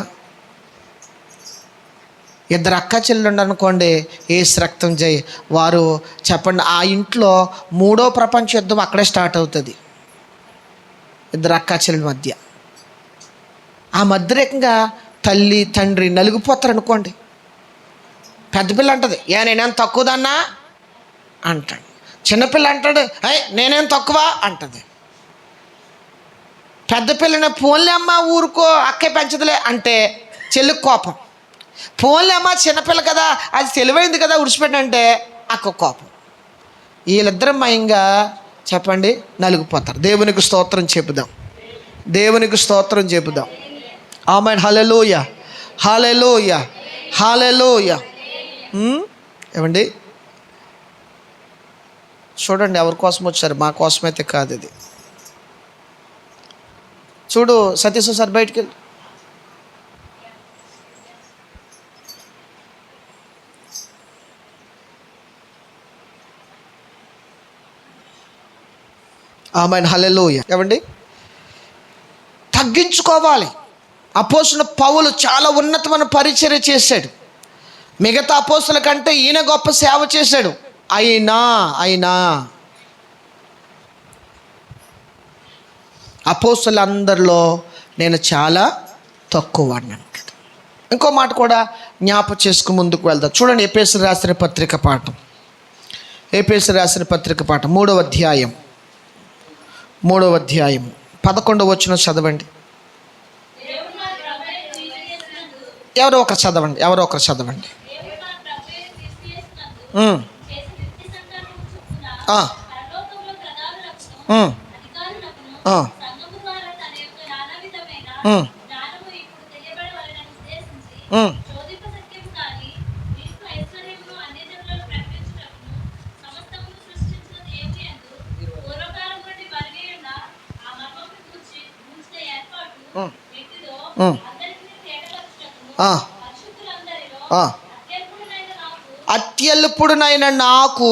ఇద్దరు అక్క చెల్లెలు ఉన్నారనుకోండి, ఏసు రక్తం జై, వారు చెప్పండి ఆ ఇంట్లో 3వ ప్రపంచ యుద్ధం అక్కడే స్టార్ట్ అవుతుంది. ఇద్దరు అక్క చెల్లెల మధ్య ఆ మధ్యరేకంగా తల్లి తండ్రి నలిగిపోతారు అనుకోండి. పెద్ద పిల్ల అంటది, నేనేం తక్కువదన్నా అంటాడు. చిన్నపిల్ల అంటాడు, నేనేం తక్కువ అంటది. పెద్ద పిల్లని ఫోన్లే అమ్మ ఊరుకో అక్కే పెంచదులే అంటే చెల్లికి కోపం. ఫోన్లే అమ్మ చిన్నపిల్ల కదా, అది తెలివైంది కదా విడిచిపెట్టంటే అక్క కోపం. వీళ్ళిద్దరు మయంగా చెప్పండి నలిగిపోతారు. దేవునికి స్తోత్రం చెబుదాం, దేవునికి స్తోత్రం చెబుదాం. ఆమేన్. హల్లెలూయా, హల్లెలూయా, హల్లెలూయా. ఏమండి చూడండి, ఎవరి కోసం వచ్చారు? మా కోసమైతే కాదు ఇది. చూడు సతీష్ సార్ బయటికి వెళ్ళి. ఆమేన్. హల్లెలూయా. ఏమండి తగ్గించుకోవాలి. అపోస్తలుడైన పౌలు చాలా ఉన్నతమైన పరిచర్య చేశాడు. మిగతా అపోస్తలుల కంటే ఈయన గొప్ప సేవ చేశాడు. అయినా అపోస్తలులందరిలో నేను చాలా తక్కువ వాడిని. ఇంకో మాట కూడా జ్ఞాపకం చేసుకుని ముందుకు వెళ్దాం. చూడండి, ఎఫెసీయులకు రాసిన పత్రిక పాఠం, ఎఫెసీయులకు రాసిన పత్రిక పాఠం 3వ అధ్యాయం 11వ వచనం చదవండి. ఎవరో ఒకరు చదవండి. ఆ. సంఘము ద్వారా తన యొక్క నానా విధమైన ఉమ్. జ్ఞానము ఇప్పుడు తెలియబడవలెనని ఉద్దేశించి ఉమ్. శోధింప సత్యము కాని క్రీస్తు ఐశ్వర్యమును అన్యజనులలో ప్రకటించుటకును సమస్తమును సృష్టించిన దేవుని యందు పూర్వకాలం నుండి కలిగి ఉన్న ఆ మర్మమును గూర్చిన ఏర్పాటు ఉమ్. వ్యక్తిలో ఉమ్. అందరికీ తేటపరచుటకును ఆ. పరిశుద్ధులందరిలో ఆ. అత్యల్పుడునైన నాకు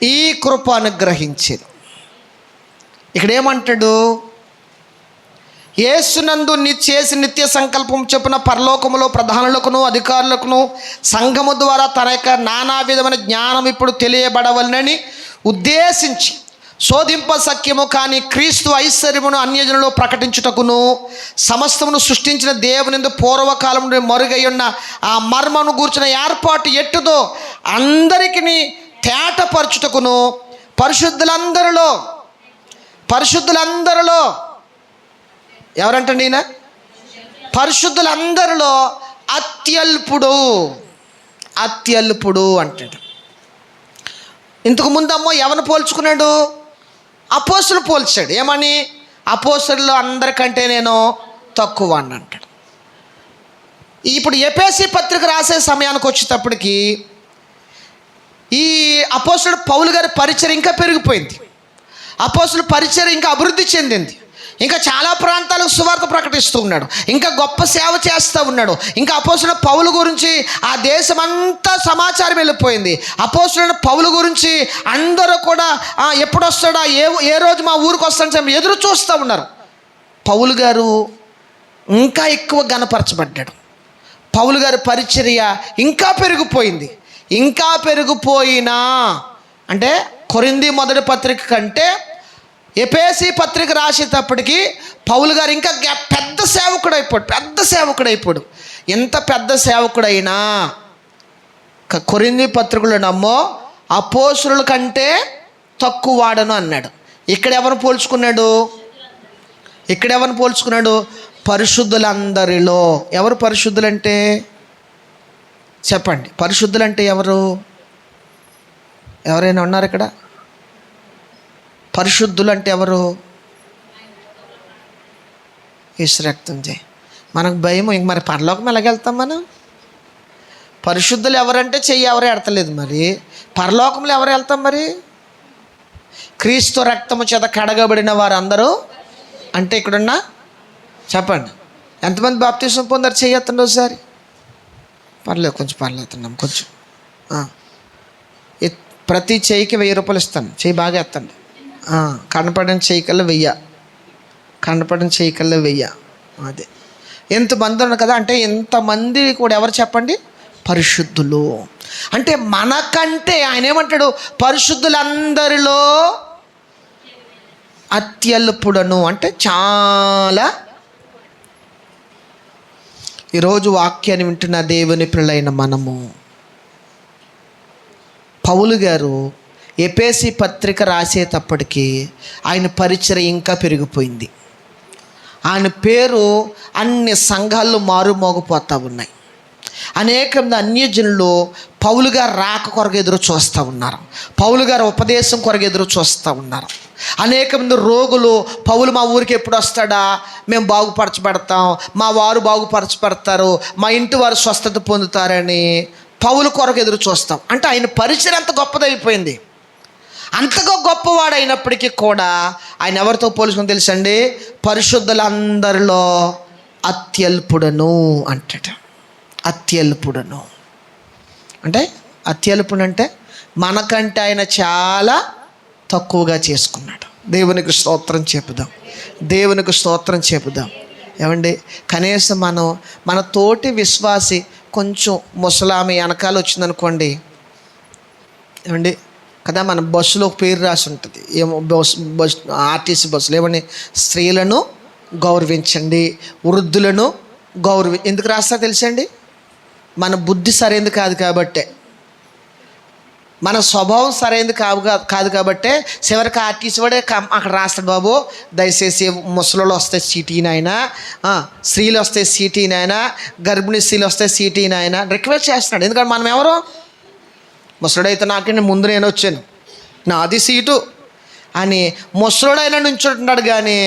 ఈ కృప అనుగ్రహించింది. ఇక్కడ ఏమంటాడు? యేసునందు చేసి నిత్య సంకల్పం చొప్పున పరలోకములో ప్రధానులకును అధికారులకును సంఘము ద్వారా తన యొక్క నానా విధమైన జ్ఞానం ఇప్పుడు తెలియబడవలనని ఉద్దేశించి శోధింప సఖ్యము కానీ క్రీస్తు ఐశ్వర్యమును అన్యజనులలో ప్రకటించుటకును సమస్తమును సృష్టించిన దేవునిందు పూర్వకాలం నుండి మరుగై ఉన్న ఆ మర్మను గూర్చిన ఏర్పాటు ఎట్టుదో అందరికీ తేటపరచుటకును పరిశుద్ధులందరిలో ఎవరంటండి ఈయన? పరిశుద్ధులందరిలో అత్యల్పుడు అంటాడు. ఇంతకు ముందమ్మో ఎవరిని పోల్చుకున్నాడు? అపోస్తులు పోల్చాడు. ఏమని? అపోస్తుల్లో అందరికంటే నేను తక్కువ అని అంటాడు. ఇప్పుడు ఎఫెసీ పత్రిక రాసే సమయానికి వచ్చేటప్పటికి ఈ అపోస్తులుడు పౌలు గారి పరిచయం ఇంకా పెరిగిపోయింది. అపోస్తుల పరిచయం ఇంకా అభివృద్ధి చెందింది. ఇంకా చాలా ప్రాంతాలకు సువార్త ప్రకటిస్తూ ఉన్నాడు. ఇంకా గొప్ప సేవ చేస్తూ ఉన్నాడు. ఇంకా అపోస్తులుడు పౌలు గురించి ఆ దేశమంతా సమాచారం వెళ్ళిపోయింది. అపోస్తులుడు పౌలు గురించి అందరూ కూడా ఎప్పుడు వస్తాడా, ఏ రోజు మా ఊరికి వస్తాడని ఎదురు చూస్తూ ఉన్నారు. పౌలు గారు ఇంకా ఎక్కువ ఘనపరచబడ్డాడు. పౌలు గారి పరిచర్య ఇంకా పెరిగిపోయింది. ఇంకా పెరిగిపోయినా అంటే కొరింథీ మొదటి పత్రిక కంటే ఎఫెసీ పత్రిక రాసేటప్పటికి పౌలు గారు ఇంకా పెద్ద సేవకుడైపోయాడు. ఎంత పెద్ద సేవకుడైనా కొరింథీ పత్రికలో నమ్మో అపోస్తుల కంటే తక్కువ వాడను అన్నాడు. ఇక్కడ ఎవరు పోల్చుకున్నాడు? పరిశుద్ధులందరిలో. ఎవరు పరిశుద్ధులంటే? చెప్పండి. పరిశుద్ధులంటే ఎవరైనా ఉన్నారు ఇక్కడ? పరిశుద్ధులు అంటే ఎవరు? యేసు రక్తం చేయి. మనకు భయం. ఇంక మరి పరలోకం ఎలాగెళ్తాం మనం? పరిశుద్ధులు ఎవరంటే చెయ్యి ఎవరు ఎడతలేదు. మరి పరలోకంలో ఎవరు వెళ్తాం? మరి క్రీస్తు రక్తము చేత కడగబడిన వారు అందరూ అంటే ఇక్కడున్నా చెప్పండి. ఎంతమంది బాప్తిసం పొందారు? చెయ్యొత్తండి ఒకసారి. కొంచెం పర్లేతున్నాం కొంచెం. ప్రతి చెయ్యికి 1000 రూపాయలు ఇస్తాను. చెయ్యి బాగా ఎత్తండి. కనపడిన చెయ్యి కల్లా 1000. అదే ఎంతమంది ఉన్నారు కదా. అంటే ఎంతమంది కూడా ఎవరు చెప్పండి? పరిశుద్ధులు. అంటే మనకంటే ఆయన ఏమంటాడు? పరిశుద్ధులందరిలో అత్యల్పుడను. అంటే చాలా. ఈరోజు వాక్యాన్ని వింటున్న దేవుని పిల్లలైన మనము, పౌలు గారు ఎఫెసీ పత్రిక రాసేటప్పటికి ఆయన పరిచయం ఇంకా పెరిగిపోయింది. ఆయన పేరు అన్ని సంఘాల్లో మారుమోగిపోతూ ఉన్నాయి. అనేక మంది అన్యజనులు పౌలు గారు రాక కొరకు ఎదురు చూస్తూ ఉన్నారు. పౌలు గారు ఉపదేశం కొరకు ఎదురు చూస్తూ ఉన్నారు. అనేక మంది రోగులు పౌలు మా ఊరికి ఎప్పుడు వస్తాడా, మేము బాగుపరచబడతాం, మా వారు బాగుపరచబడతారు, మా ఇంటి వారు స్వస్థత పొందుతారని పౌలు కొరకు ఎదురు చూస్తాం. అంటే ఆయన పరిచయం అంత గొప్పదైపోయింది. అంతగా గొప్పవాడు అయినప్పటికీ కూడా ఆయన ఎవరితో పోల్చుకుని తెలుసండి? పరిశుద్ధులందరిలో అత్యల్పుడను అంటాడు. అత్యల్పుడను అంటే అత్యల్పుడు అంటే మనకంటే ఆయన చాలా తక్కువగా చేసుకున్నాడు. దేవునికి స్తోత్రం చెప్పుదాం. ఏమండి, కనీసం మన తోటి విశ్వాసి కొంచెం ముసలామి వెనకాల వచ్చిందనుకోండి, ఏమండి కదా, మన బస్సులో పేరు రాసి ఉంటుంది. ఏమో బస్ ఆర్టీసీ బస్సులో ఏమని? స్త్రీలను గౌరవించండి, వృద్ధులను ఎందుకు రాస్తా తెలుసండి? మన బుద్ధి సరైనది కాదు కాబట్టే, మన స్వభావం సరైనది కాదు కాబట్టే చివరికి ఆర్టీసీ వాడే అక్కడ రాస్తాడు, బాబు దయచేసి ముసలోళ్ళు వస్తే సీటీ నాయనా, స్త్రీలు వస్తే సీటీ నాయనా, గర్భిణీ స్త్రీలు వస్తే సీటీ నాయనా రిక్వెస్ట్ చేస్తున్నాడు. ఎందుకంటే మనం ఎవరు? ముసలుడైతే నాకంటే ముందు నేను వచ్చాను, నాది సీటు. అని ముసలోడైనా నుంచుంటున్నాడు కానీ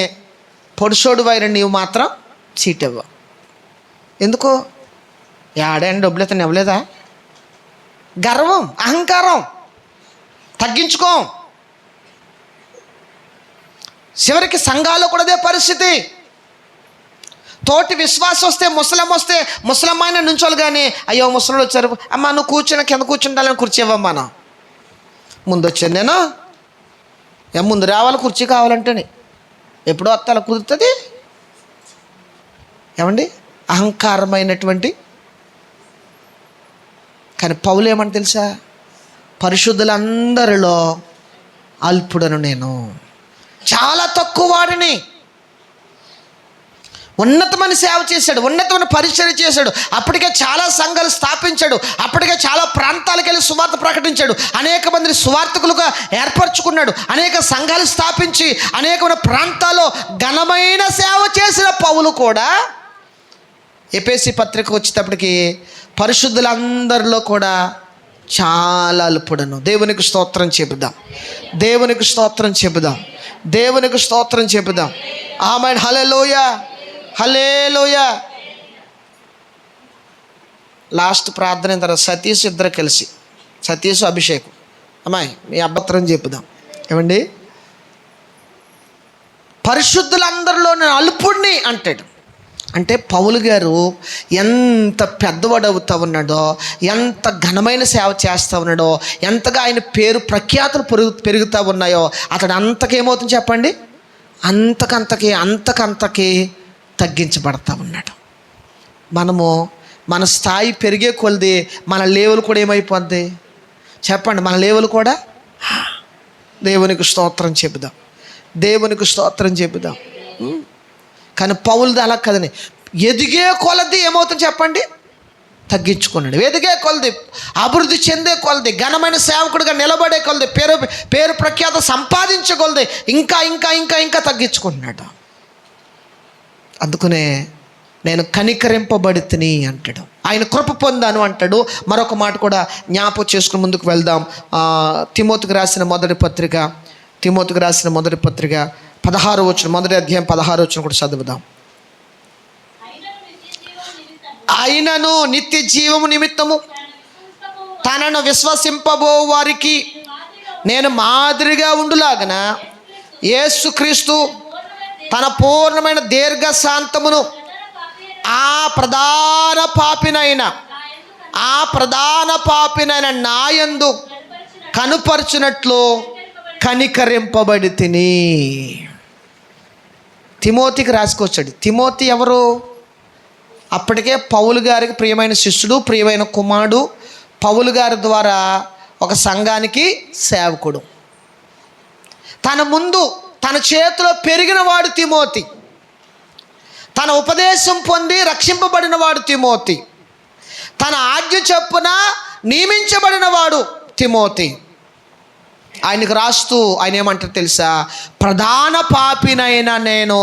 పొడిసోడు వైన నీవు మాత్రం సీట్ ఇవ్వ. ఎందుకు? ఏడైనా డబ్బులు ఇతను ఇవ్వలేదా? గర్వం, అహంకారం, తగ్గించుకో. చివరికి సంఘాల్లో కూడా అదే పరిస్థితి. తోటి విశ్వాసం వస్తే, ముసలం వస్తే ముసలమ్మాయిన నుంచోలు కానీ అయ్యో ముసలు వచ్చారు, అమ్మ నువ్వు కూర్చుని కింద కూర్చుంటాలని కుర్చీ ఇవ్వమ్మా. ముందు వచ్చాను నేను, ముందు రావాలి కుర్చీ కావాలంటేనే. ఎప్పుడో అలా కుదురుతుంది? ఏమండి, అహంకారమైనటువంటి. కానీ పౌలు ఏమని తెలుసా? పరిశుద్ధులందరిలో అల్పుడను నేను, చాలా తక్కువ వాడిని. ఉన్నతమైన సేవ చేశాడు, ఉన్నతమైన పరిచర్య చేశాడు, అప్పటికే చాలా సంఘాలు స్థాపించాడు, అప్పటికే చాలా ప్రాంతాలకు వెళ్ళి సువార్త ప్రకటించాడు, అనేక మందిని సువార్తకులుగా ఏర్పరచుకున్నాడు, అనేక సంఘాలు స్థాపించి అనేకమైన ప్రాంతాల్లో ఘనమైన సేవ చేసిన పౌలు కూడా ఎఫెసీ పత్రిక వచ్చేటప్పటికి పరిశుద్ధులందరిలో కూడా చాలా అల్పుడను. దేవునికి స్తోత్రం చెబుదాం, దేవునికి స్తోత్రం చెబుదాం, దేవునికి స్తోత్రం చెబుదాం. ఆమేన్. హల్లెలూయా, హల్లెలూయా. లాస్ట్ ప్రార్థన అయిన తర్వాత సతీష్ ఇద్దరు కలిసి, సతీష్ అభిషేకం, అమ్మాయి మీ అభ్యంతరం చెప్పుదాం. ఏమండి, పరిశుద్ధులందరిలో నేను అల్పుడిని అంటాడు. అంటే పౌలు గారు ఎంత పెద్దవాడు అవుతా ఉన్నాడో, ఎంత ఘనమైన సేవ చేస్తూ ఉన్నాడో, ఎంతగా ఆయన పేరు ప్రఖ్యాతులు పెరుగుతూ ఉన్నాయో, అతడు అంతకేమవుతుంది చెప్పండి? అంతకంతకి తగ్గించబడతా ఉన్నాడు. మనము మన స్థాయి పెరిగే కొలది మన లేవలు కూడా ఏమైపోద్ది చెప్పండి? మన లేవలు కూడా. దేవునికి స్తోత్రం చెబుదాం, దేవునికి స్తోత్రం చెబుదాం. కానీ పౌలుది అలా కదని, ఎదిగే కొలది ఏమవుతుంది చెప్పండి? తగ్గించుకున్నాడు. ఎదిగే కొలది, అభివృద్ధి చెందే కొలది, ఘనమైన సేవకుడిగా నిలబడే కొలది, పేరు ప్రఖ్యాత సంపాదించే కొలది ఇంకా ఇంకా ఇంకా ఇంకా తగ్గించుకుంటున్నాడు. అందుకనే నేను కనికరింపబడితిని అంటాడు, ఆయన కృప పొందాను అంటాడు. మరొక మాట కూడా జ్ఞాపకం చేసుకుని ముందుకు వెళ్దాం. తిమోతికి రాసిన మొదటి పత్రిక 16వ వచనం, మొదటి అధ్యాయం 16వ వచనం కూడా చదువుదాం. ఆయనను నిత్య జీవము నిమిత్తము తనను విశ్వసింపబో వారికి నేను మాదిరిగా ఉండులాగన యేసుక్రీస్తు తన పూర్ణమైన దీర్ఘశాంతమును ఆ ప్రధాన పాపినైన నాయందు కనుపరచినట్లు కనికరింపబడి తిని. తిమోతికి రాసుకొచ్చాడు. తిమోతి ఎవరు? అప్పటికే పౌలు గారికి ప్రియమైన శిష్యుడు, ప్రియమైన కుమారుడు, పౌలు గారి ద్వారా ఒక సంఘానికి సేవకుడు. తన ముందు తన చేతిలో పెరిగిన వాడు తిమోతి, తన ఉపదేశం పొంది రక్షింపబడిన వాడు తిమోతి, తన ఆజ్ఞ చొప్పున నియమించబడిన వాడు తిమోతి. ఆయనకు రాస్తూ ఆయన ఏమంటారు తెలుసా? ప్రధాన పాపినైనా నేను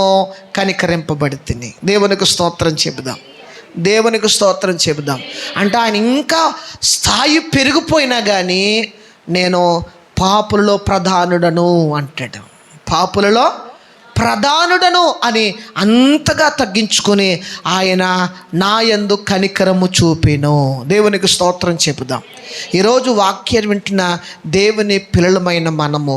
కనికరింపబడి తిని. దేవునికి స్తోత్రం చెబుదాం, దేవునికి స్తోత్రం చెబుదాం. అంటే ఆయన ఇంకా స్థాయి పెరిగిపోయినా కానీ నేను పాపులలో ప్రధానుడను అంటాడు. పాపులలో ప్రధానుడను అని అంతగా తగ్గించుకొని ఆయన నా యందు కనికరము చూపెను. దేవునికి స్తోత్రం చెబుదాం. ఈరోజు వాక్యం వింటున్న దేవుని పిల్లలమైన మనము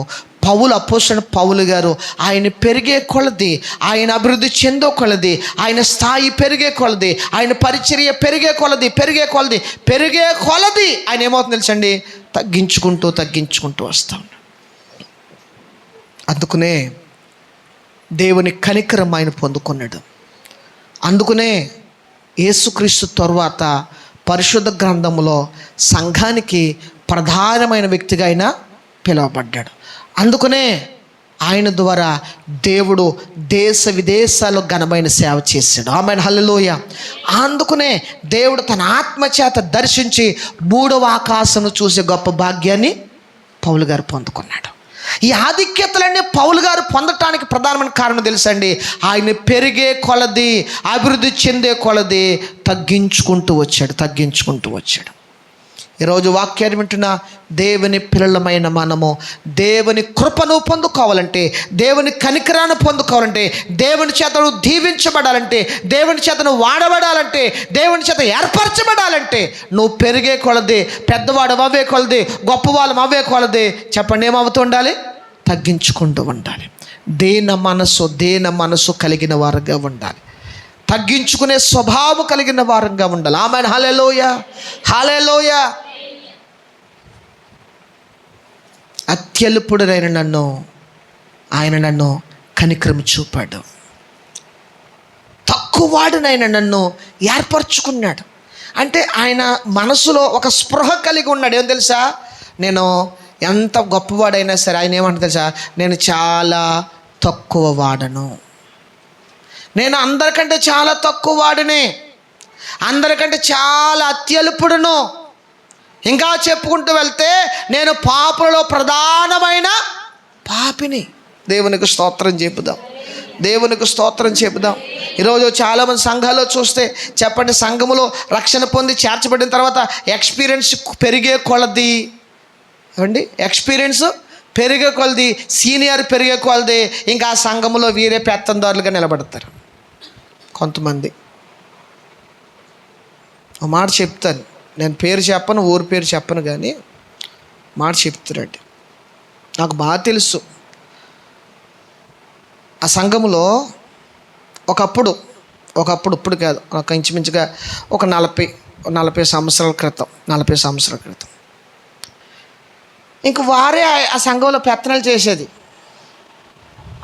అపోస్తలుడైన పౌలు గారు ఆయన పెరిగే కొలది, ఆయన అభివృద్ధి చెందో కొలది, ఆయన స్థాయి పెరిగే కొలది, ఆయన పరిచర్య పెరిగే కొలది ఆయన ఏమవుతుంది తెలుసండి? తగ్గించుకుంటూ వస్తా ఉన్నాడు. అందుకనే దేవుని కనికరం ఆయన పొందుకున్నాడు. అందుకనే యేసుక్రీస్తు తరువాత పరిశుద్ధ గ్రంథములో సంఘానికి ప్రధానమైన వ్యక్తిగా ఆయన పిలువబడ్డాడు. అందుకనే ఆయన ద్వారా దేవుడు దేశ విదేశాల్లో ఘనమైన సేవ చేశాడు. ఆమేన్, హల్లెలూయా. అందుకనే దేవుడు తన ఆత్మచేత దర్శించి 3వ ఆకాశమును చూసే గొప్ప భాగ్యాన్ని పౌలు గారు పొందుకున్నాడు. ఈ ఆధిక్యతలన్నీ పౌలు గారు పొందటానికి ప్రధానమైన కారణం తెలుసండి? ఆయన పెరిగే కొలది, అభివృద్ధి చెందే కొలది తగ్గించుకుంటూ వచ్చాడు. ఈరోజు వాక్యాన్ని వింటున్న దేవుని పిల్లలమైన మనము దేవుని కృపను పొందుకోవాలంటే, దేవుని కనికరాన్ని పొందుకోవాలంటే, దేవుని చేతను దీవించబడాలంటే, దేవుని చేతను వాడబడాలంటే, దేవుని చేత ఏర్పరచబడాలంటే నువ్వు పెరిగే కొలది, పెద్దవాడు అవ్వే కొలది, గొప్పవాళ్ళం అవ్వే కొలది చెప్పండి ఏమవుతూ ఉండాలి? తగ్గించుకుంటూ ఉండాలి. దీన మనసు కలిగిన వారుగా ఉండాలి. తగ్గించుకునే స్వభావం కలిగిన వారంగా ఉండాలి. ఆమేన్. హల్లెలూయా, హల్లెలూయా. అత్యల్పుడైన ఆయన నన్ను కనికరం చూపాడు. తక్కువవాడినైన నన్ను ఏర్పరచుకున్నాడు. అంటే ఆయన మనసులో ఒక స్పృహ కలిగి ఉన్నాడు. ఏం తెలుసా? నేను ఎంత గొప్పవాడైనా సరే ఆయన ఏమంటారు తెలుసా? నేను చాలా తక్కువ వాడను, నేను అందరికంటే చాలా తక్కువ వాడిని, అందరికంటే చాలా అత్యల్పుడును. ఇంకా చెప్పుకుంటూ వెళ్తే నేను పాపులలో ప్రధానమైన పాపిని. దేవునికి స్తోత్రం చెప్పుదాం, దేవునికి స్తోత్రం చెప్పుదాం. ఈరోజు చాలామంది సంఘాల్లో చూస్తే చెప్పండి, సంఘములో రక్షణ పొంది చేర్చబడిన తర్వాత ఎక్స్పీరియన్స్ పెరిగే కొలది, ఏమండి, ఎక్స్పీరియన్స్ పెరిగే కొలది, సీనియర్ పెరిగే కొలది ఇంకా ఆ సంఘములో వీరే పెత్తందారులుగా నిలబడతారు. కొంతమంది ఒక మాట చెప్తాను, నేను పేరు చెప్పను, ఊరి పేరు చెప్పను, కానీ మాట చెప్తారండి. నాకు బాగా తెలుసు. ఆ సంఘములో ఒకప్పుడు ఇప్పుడు కాదు, ఒక ఇంచుమించుగా ఒక 40 సంవత్సరాల క్రితం ఇంక వారే ఆ సంఘంలో పెత్తనాలు చేసేది.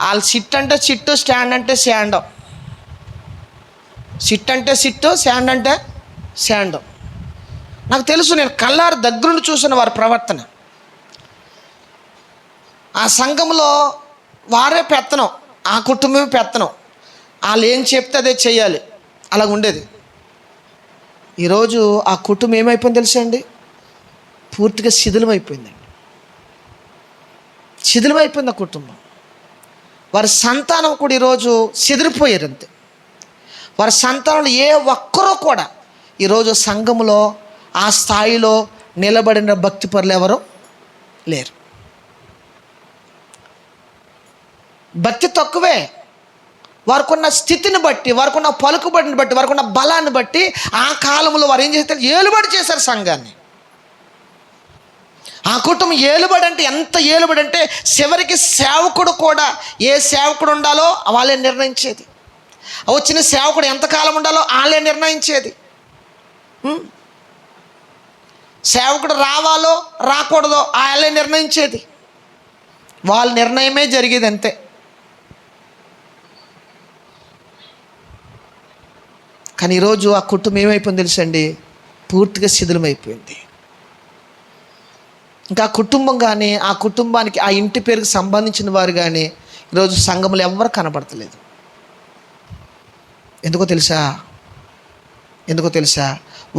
వాళ్ళు సిట్ అంటే సిట్టు, స్టాండ్ అంటే స్టాండ్, సిట్ అంటే సిట్టు, స్టాండ్ అంటే స్టాండ్. నాకు తెలుసు, నేను కళ్ళారు దగ్గరుండి చూసిన వారి ప్రవర్తన. ఆ సంఘంలో వారే పెత్తనం, ఆ కుటుంబమే పెత్తనం, వాళ్ళు ఏం చెప్తే అదే చెయ్యాలి, అలా ఉండేది. ఈరోజు ఆ కుటుంబం ఏమైపోయింది తెలుసా అండి? పూర్తిగా శిథిలమైపోయిందండి. శిథిలమైపోయింది ఆ కుటుంబం. వారి సంతానం కూడా ఈరోజు చెదిరిపోయారు అంతే. వారి సంతానంలో ఏ ఒక్కరూ కూడా ఈరోజు సంఘములో ఆ స్థాయిలో నిలబడిన భక్తి పరులు ఎవరు లేరు. భక్తి తక్కువే. వారికున్న స్థితిని బట్టి, వారికున్న పలుకుబడిని బట్టి, వారికున్న బలాన్ని బట్టి ఆ కాలంలో వారు ఏం చేస్తారు? ఏలుబడి చేశారు సంఘాన్ని. ఆ కుటుంబం ఏలుబడి అంటే ఎంత ఏలుబడి అంటే చివరికి సేవకుడు కూడా ఏ సేవకుడు ఉండాలో వాళ్ళే నిర్ణయించేది. వచ్చిన సేవకుడు ఎంతకాలం ఉండాలో వాళ్ళే నిర్ణయించేది. సేవకుడు రావాలో రాకూడదో వాళ్ళే నిర్ణయించేది. వాళ్ళ నిర్ణయమే జరిగేది అంతే. కానీ ఈరోజు ఆ కుటుంబం ఏమైపోయింది తెలుసండి? పూర్తిగా శిథిలమైపోయింది. ఇంకా ఆ కుటుంబం కానీ, ఆ కుటుంబానికి ఆ ఇంటి పేరుకి సంబంధించిన వారు కానీ ఈరోజు సంఘములు ఎవ్వరు కనబడతలేదు. ఎందుకో తెలుసా?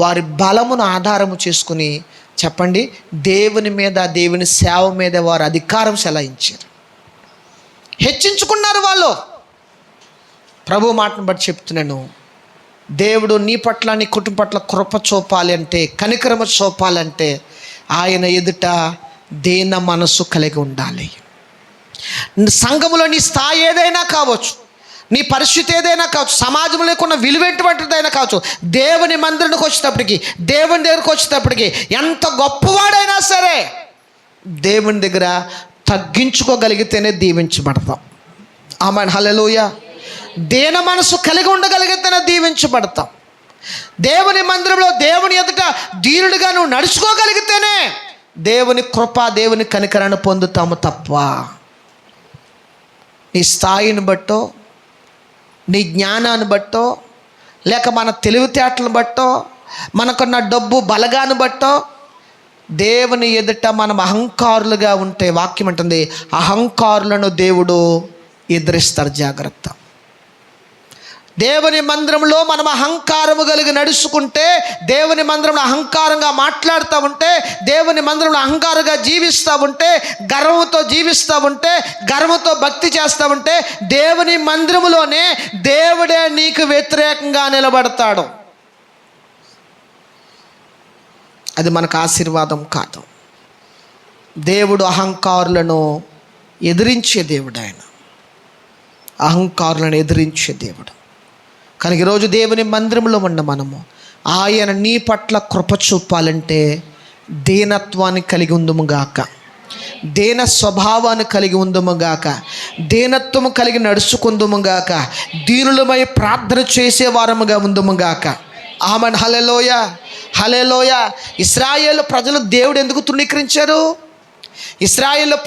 వారి బలమును ఆధారము చేసుకుని చెప్పండి, దేవుని మీద, దేవుని సేవ మీద వారు అధికారం చెలాయించారు, హెచ్చించుకున్నారు వాళ్ళు. ప్రభు మాటను బట్టి చెప్తున్నాను, దేవుడు నీ పట్ల, నీ కుటుంబం పట్ల కృప చూపాలి అంటే, కనికరమ చూపాలంటే ఆయన ఎదుట దీన మనసు కలిగి ఉండాలి. సంఘములో నీ స్థాయి ఏదైనా కావచ్చు, నీ పరిస్థితి ఏదైనా కావచ్చు, సమాజంలో ఉన్న విలువెటువంటిదైనా కావచ్చు, దేవుని మందిరానికి వచ్చేటప్పటికి, దేవుని దగ్గరకు వచ్చేటప్పటికి ఎంత గొప్పవాడైనా సరే దేవుని దగ్గర తగ్గించుకోగలిగితేనే దీవించబడతాం. ఆమేన్. హల్లెలూయా. దీన మనసు కలిగి ఉండగలిగితేనే దీవించబడతాం. దేవుని మందిరంలో దేవుని ఎదుట దీనుడిగా నువ్వు నడుచుకోగలిగితేనే దేవుని కృప, దేవుని కనికరాన్ని పొందుతాము తప్ప నీ స్థాయిని బట్టో, నీ జ్ఞానాన్ని బట్టో, లేక మన తెలివితేటలను బట్టో, మనకున్న డబ్బు బలగాన్ని బట్టో దేవుని ఎదుట మనం అహంకారులుగా ఉంటే వాక్యం అంటుంది, అహంకారులను దేవుడు ఎదిరిస్తాడు. జాగ్రత్త. దేవుని మందిరంలో మనం అహంకారము కలిగి నడుచుకుంటే, దేవుని మందిరంలో అహంకారంగా మాట్లాడుతూ ఉంటే, దేవుని మందిరంలో అహంకారంగా జీవిస్తూ ఉంటే, గర్వంతో జీవిస్తూ ఉంటే, గర్వంతో భక్తి చేస్తూ ఉంటే, దేవుని మందిరములోనే దేవుడే నీకు వ్యతిరేకంగా నిలబడతాడు. అది మనకు ఆశీర్వాదం కాదు. దేవుడు అహంకారులను ఎదిరించే దేవుడు. ఆయన అహంకారులను ఎదిరించే దేవుడు. కనుక ఈరోజు దేవుని మందిరంలో ఉన్న మనము ఆయన నీ పట్ల కృప చూపాలంటే దీనత్వాన్ని కలిగి ఉందుముగాక, దీన స్వభావాన్ని కలిగి ఉందుముగాక, దీనత్వము కలిగి నడుచుకుందుముగాక, దీనులమై ప్రార్థన చేసేవారముగా ఉందుముగాక. ఆమెన్. హల్లెలూయ, హల్లెలూయ. ఇశ్రాయేలు ప్రజలు దేవుడు ఎందుకు తృణీకరించారు? ఇశ్రాయేలు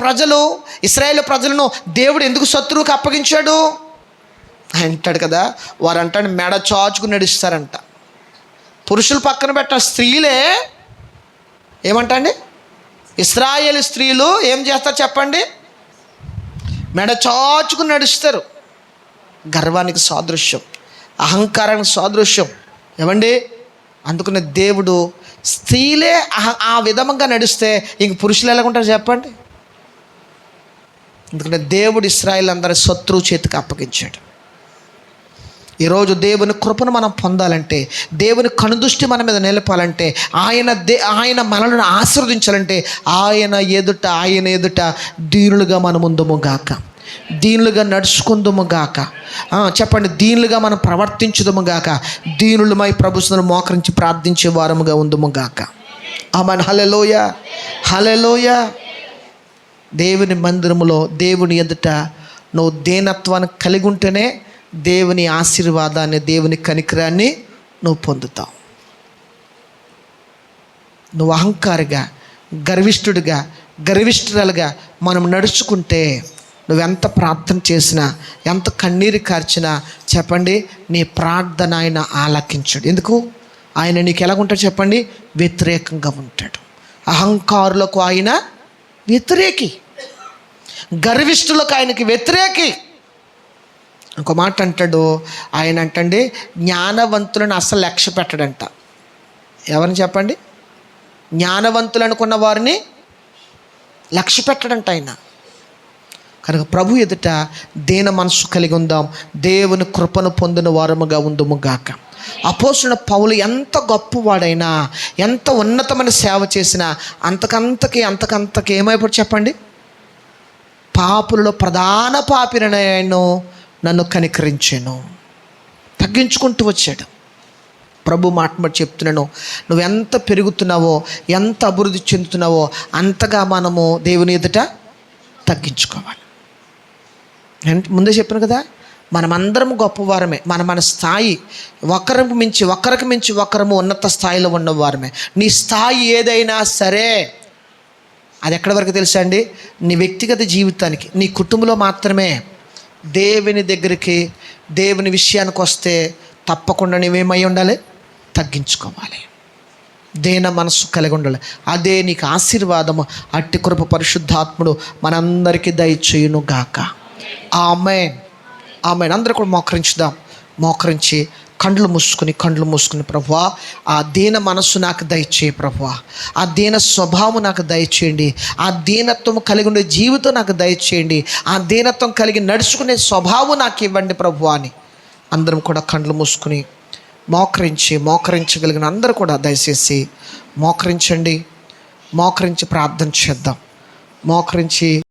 ప్రజలను దేవుడు ఎందుకు శత్రువుకి అప్పగించాడు అంటాడు కదా. వారు అంటాడు మెడ చాచుకుని నడుస్తారంట. పురుషులు పక్కన పెట్ట స్త్రీలే ఏమంటండి, ఇశ్రాయేలు స్త్రీలు ఏం చేస్తారు చెప్పండి? మెడ చాచుకుని నడుస్తారు. గర్వానికి సాదృశ్యం, అహంకారానికి సాదృశ్యం. ఏమండి, అందుకనే దేవుడు స్త్రీలే ఆ విధంగా నడిస్తే ఇంక పురుషులు ఎలాగుంటారు చెప్పండి? అందుకనే దేవుడు ఇశ్రాయేలు అందరి శత్రువు చేతికి అప్పగించాడు. ఈరోజు దేవుని కృపను మనం పొందాలంటే, దేవుని కనుదృష్టి మన మీద నిలపాలంటే, ఆయన మనల్ని ఆశీర్వదించాలంటే ఆయన ఎదుట దీనులుగా మనం ఉందుము గాక, దీనులుగా నడుచుకుందుము గాక. చెప్పండి, దీనులుగా మనం ప్రవర్తించుదుము గాక, దీనులమై ప్రభువును మోకరించి ప్రార్థించే వారముగా ఉందుము గాక. ఆమేన్. హల్లెలూయ, హల్లెలూయ. దేవుని మందిరములో దేవుని ఎదుట నువ్వు దీనత్వాన్ని కలిగి ఉంటేనే దేవుని ఆశీర్వాదాన్ని, దేవుని కనికరాన్ని నువ్వు పొందుతావు. నువ్వు అహంకారిగా, గర్విష్ఠురాలుగా మనం నడుచుకుంటే, నువ్వెంత ప్రార్థన చేసినా, ఎంత కన్నీరు కార్చినా చెప్పండి, నీ ప్రార్థన ఆయన ఆలకించాడు. ఎందుకు? ఆయన నీకు ఎలాగుంటాడు చెప్పండి? వ్యతిరేకంగా ఉంటాడు. అహంకారులకు ఆయన వ్యతిరేకి, గర్విష్ఠులకు ఆయనకి వ్యతిరేకి. ఇంకో మాట అంటాడు ఆయన, అంటండి జ్ఞానవంతులను అస్సలు లక్ష్య పెట్టడంట. ఎవరిని చెప్పండి? జ్ఞానవంతులు అనుకున్న వారిని లక్ష్య పెట్టడంట ఆయన. కనుక ప్రభు ఎదుట దీన మనసు కలిగి ఉందాం, దేవుని కృపను పొందిన వారముగా ఉందుము గాక. అపోస్తలుడైన పౌలు ఎంత గొప్పవాడైనా, ఎంత ఉన్నతమైన సేవ చేసినా అంతకంతకి ఏమైపోయి చెప్పండి? పాపులలో ప్రధాన పాపినైనా నన్ను కనికరించాను, తగ్గించుకుంటూ వచ్చాడు. ప్రభు మాట బట్టి చెప్తున్నాను, నువ్వెంత పెరుగుతున్నావో, ఎంత అభివృద్ధి చెందుతున్నావో అంతగా మనము దేవుని ఎదుట తగ్గించుకోవాలి. ముందే చెప్పాను కదా, మనమందరం గొప్పవారమే. మన స్థాయి ఒకరికి మించి ఒకరము ఉన్నత స్థాయిలో ఉన్నవారమే. నీ స్థాయి ఏదైనా సరే అది ఎక్కడి వరకు తెలుసా అండి? నీ వ్యక్తిగత జీవితానికి, నీ కుటుంబంలో మాత్రమే. దేవుని దగ్గరికి, దేవుని విషయానికి వస్తే తప్పకుండా నువ్వేమై ఉండాలి? తగ్గించుకోవాలి, దీన మనసు కలిగి ఉండాలి. అదే నీకు ఆశీర్వాదము. అట్టి కృప పరిశుద్ధాత్ముడు మనందరికీ దయచేయును గాక. ఆమేన్, ఆమేన్. అందరూ కూడా మోకరించుదాం. మోకరించి కళ్ళు మూసుకుని ప్రభువా, ఆ దీన మనస్సు నాకు దయచేయి ప్రభువా, ఆ దీన స్వభావం నాకు దయచేయండి, ఆ దీనత్వం కలిగి ఉండే జీవితం నాకు దయచేయండి, ఆ దీనత్వం కలిగి నడుచుకునే స్వభావం నాకు ఇవ్వండి ప్రభువా అని అందరం కూడా కళ్ళు మూసుకుని మోకరించగలిగిన అందరూ కూడా దయచేసి మోకరించి ప్రార్థన చేద్దాం. మోకరించి